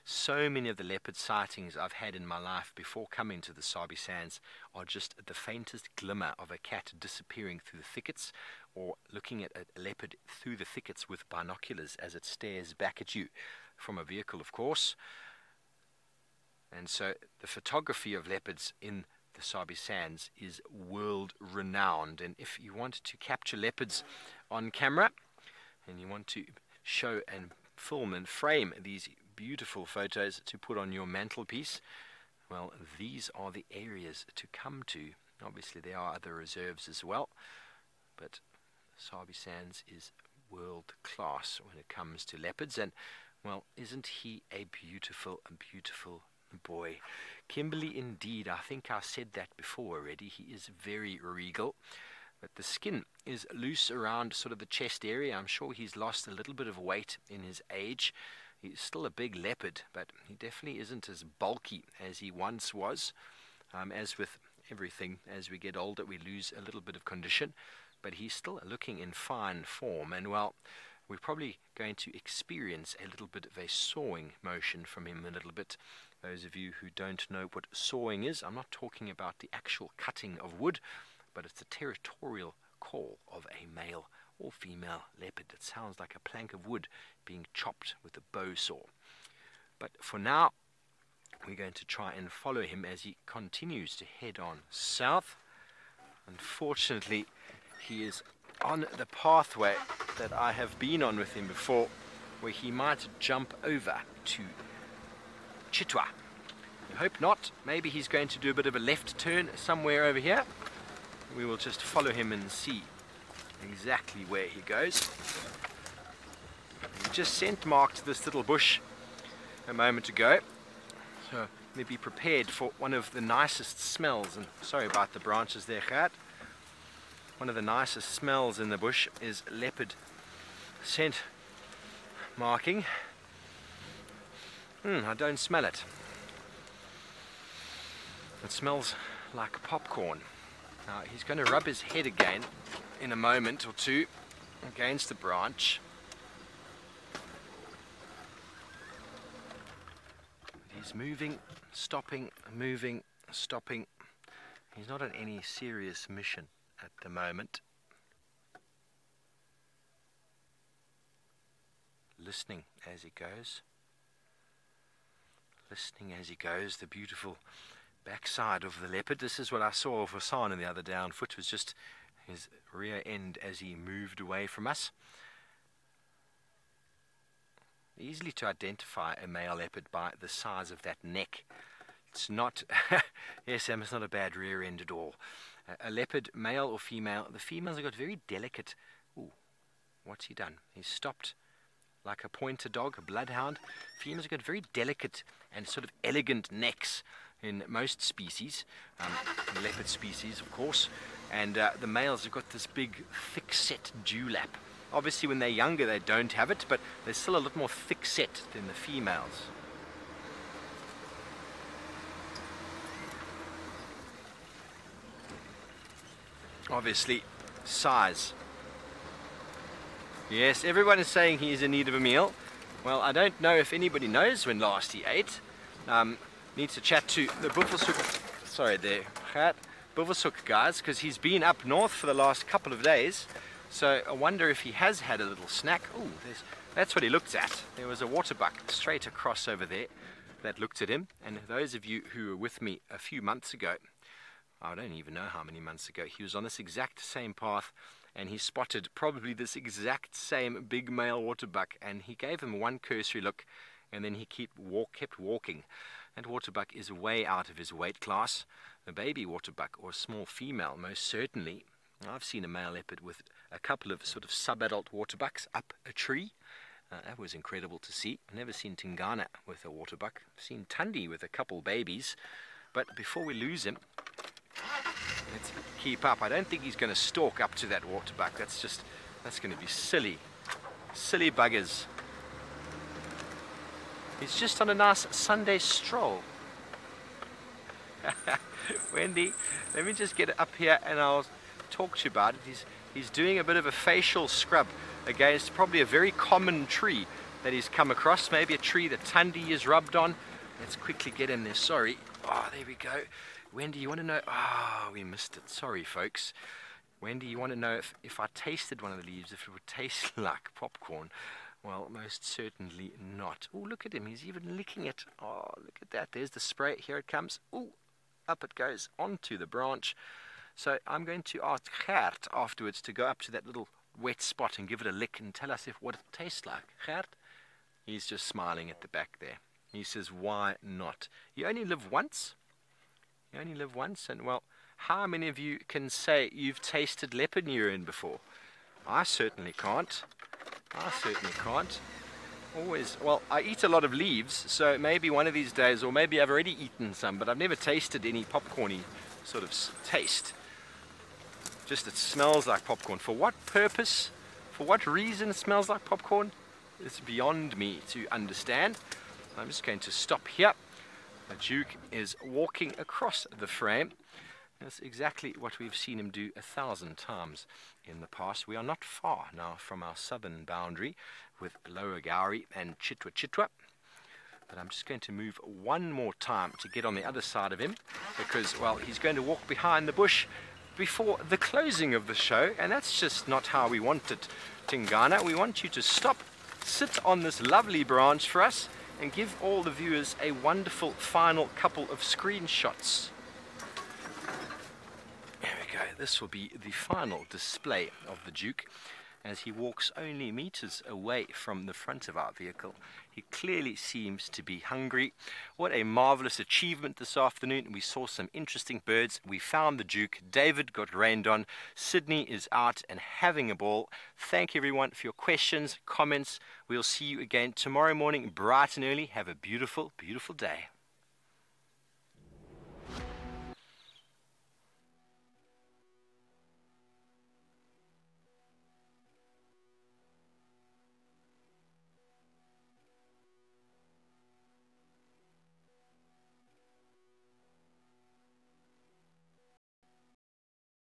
So many of the leopard sightings I've had in my life before coming to the Sabi Sands are just the faintest glimmer of a cat disappearing through the thickets, or looking at a leopard through the thickets with binoculars as it stares back at you from a vehicle, of course. And so the photography of leopards in the Sabi Sands is world renowned, and if you want to capture leopards on camera and you want to show and film and frame these beautiful photos to put on your mantelpiece, well, these are the areas to come to. Obviously there are other reserves as well, but Sabi Sands is world class when it comes to leopards, and, well, isn't he a beautiful boy? Kimberly, indeed. I think I said that before already. He is very regal, but the skin is loose around sort of the chest area. I'm sure he's lost a little bit of weight in his age. He's still a big leopard, but he definitely isn't as bulky as he once was. As with everything, as we get older, we lose a little bit of condition, but he's still looking in fine form. And, well, we're probably going to experience a little bit of a sawing motion from him a little bit. Those of you who don't know what sawing is, I'm not talking about the actual cutting of wood, but it's a territorial call of a male or female leopard. It sounds like a plank of wood being chopped with a bow saw. But for now, we're going to try and follow him as he continues to head on south. Unfortunately, he is on the pathway that I have been on with him before, where he might jump over to Chitwa. I hope not. Maybe he's going to do a bit of a left turn somewhere over here. We will just follow him and see exactly where he goes. He just scent marked this little bush a moment ago, so may be prepared for one of the nicest smells. And sorry about the branches there, Gert. One of the nicest smells in the bush is leopard scent marking. I don't smell it. It smells like popcorn. Now he's going to rub his head again in a moment or two against the branch. He's moving, stopping, moving, stopping. He's not on any serious mission at the moment. Listening as he goes. Listening as he goes. The beautiful backside of the leopard. This is what I saw of Hassan the other day on foot, was just his rear end as he moved away from us. Easily to identify a male leopard by the size of that neck. It's not, yes, Sam, it's not a bad rear end at all. A leopard, male or female, the females have got very delicate, what's he done? He's stopped like a pointer dog, a bloodhound. Females have got very delicate and sort of elegant necks in most species, leopard species of course, and the males have got this big thick set dewlap. Obviously when they're younger they don't have it, but they're still a lot more thick set than the females. Obviously size. Yes, everyone is saying he is in need of a meal. Well, I don't know if anybody knows when last he ate. Need to chat to the Buffelshoek guys, because he's been up north for the last couple of days. So I wonder if he has had a little snack. That's what he looked at. There was a waterbuck straight across over there that looked at him. And those of you who were with me a few months ago, I don't even know how many months ago, he was on this exact same path and he spotted probably this exact same big male waterbuck, and he gave him one cursory look and then he kept walking. That waterbuck is way out of his weight class. A baby waterbuck or a small female, most certainly. I've seen a male leopard with a couple of sort of sub-adult waterbucks up a tree. That was incredible to see. I've never seen Tingana with a waterbuck. I've seen Tundi with a couple babies. But before we lose him, let's keep up. I don't think he's going to stalk up to that waterbuck. That's going to be silly. Silly buggers. He's just on a nice Sunday stroll. Wendy, let me just get up here and I'll talk to you about it. He's doing a bit of a facial scrub against probably a very common tree that he's come across. Maybe a tree that Tundi is rubbed on. Let's quickly get in there. Sorry. There we go. Wendy, you want to know? We missed it. Sorry, folks. Wendy, you want to know if I tasted one of the leaves, if it would taste like popcorn? Well, most certainly not. Look at him. He's even licking it. Look at that. There's the spray. Here it comes. Up it goes onto the branch. So I'm going to ask Gert afterwards to go up to that little wet spot and give it a lick and tell us what it tastes like. Gert? He's just smiling at the back there. He says, why not? You only live once. You only live once. And, well, how many of you can say you've tasted leopard urine before? I certainly can't. I eat a lot of leaves, so maybe one of these days, or maybe I've already eaten some, but I've never tasted any popcorny sort of taste. Just it smells like popcorn. For what purpose? For what reason it smells like popcorn? It's beyond me to understand. I'm just going to stop here. The Duke is walking across the frame That's exactly what we've seen him do 1,000 times in the past. We are not far now from our southern boundary with Lower Gowrie and Chitwa Chitwa. But I'm just going to move one more time to get on the other side of him because, well, he's going to walk behind the bush before the closing of the show, and that's just not how we want it, Tingana. We want you to stop, sit on this lovely branch for us, and give all the viewers a wonderful final couple of screenshots. There we go. This will be the final display of the Duke as he walks only meters away from the front of our vehicle. He clearly seems to be hungry. What a marvelous achievement this afternoon. We saw some interesting birds. We found the Duke. David got rained on. Sydney is out and having a ball. Thank you everyone for your questions, comments. We'll see you again tomorrow morning bright and early. Have a beautiful, beautiful day.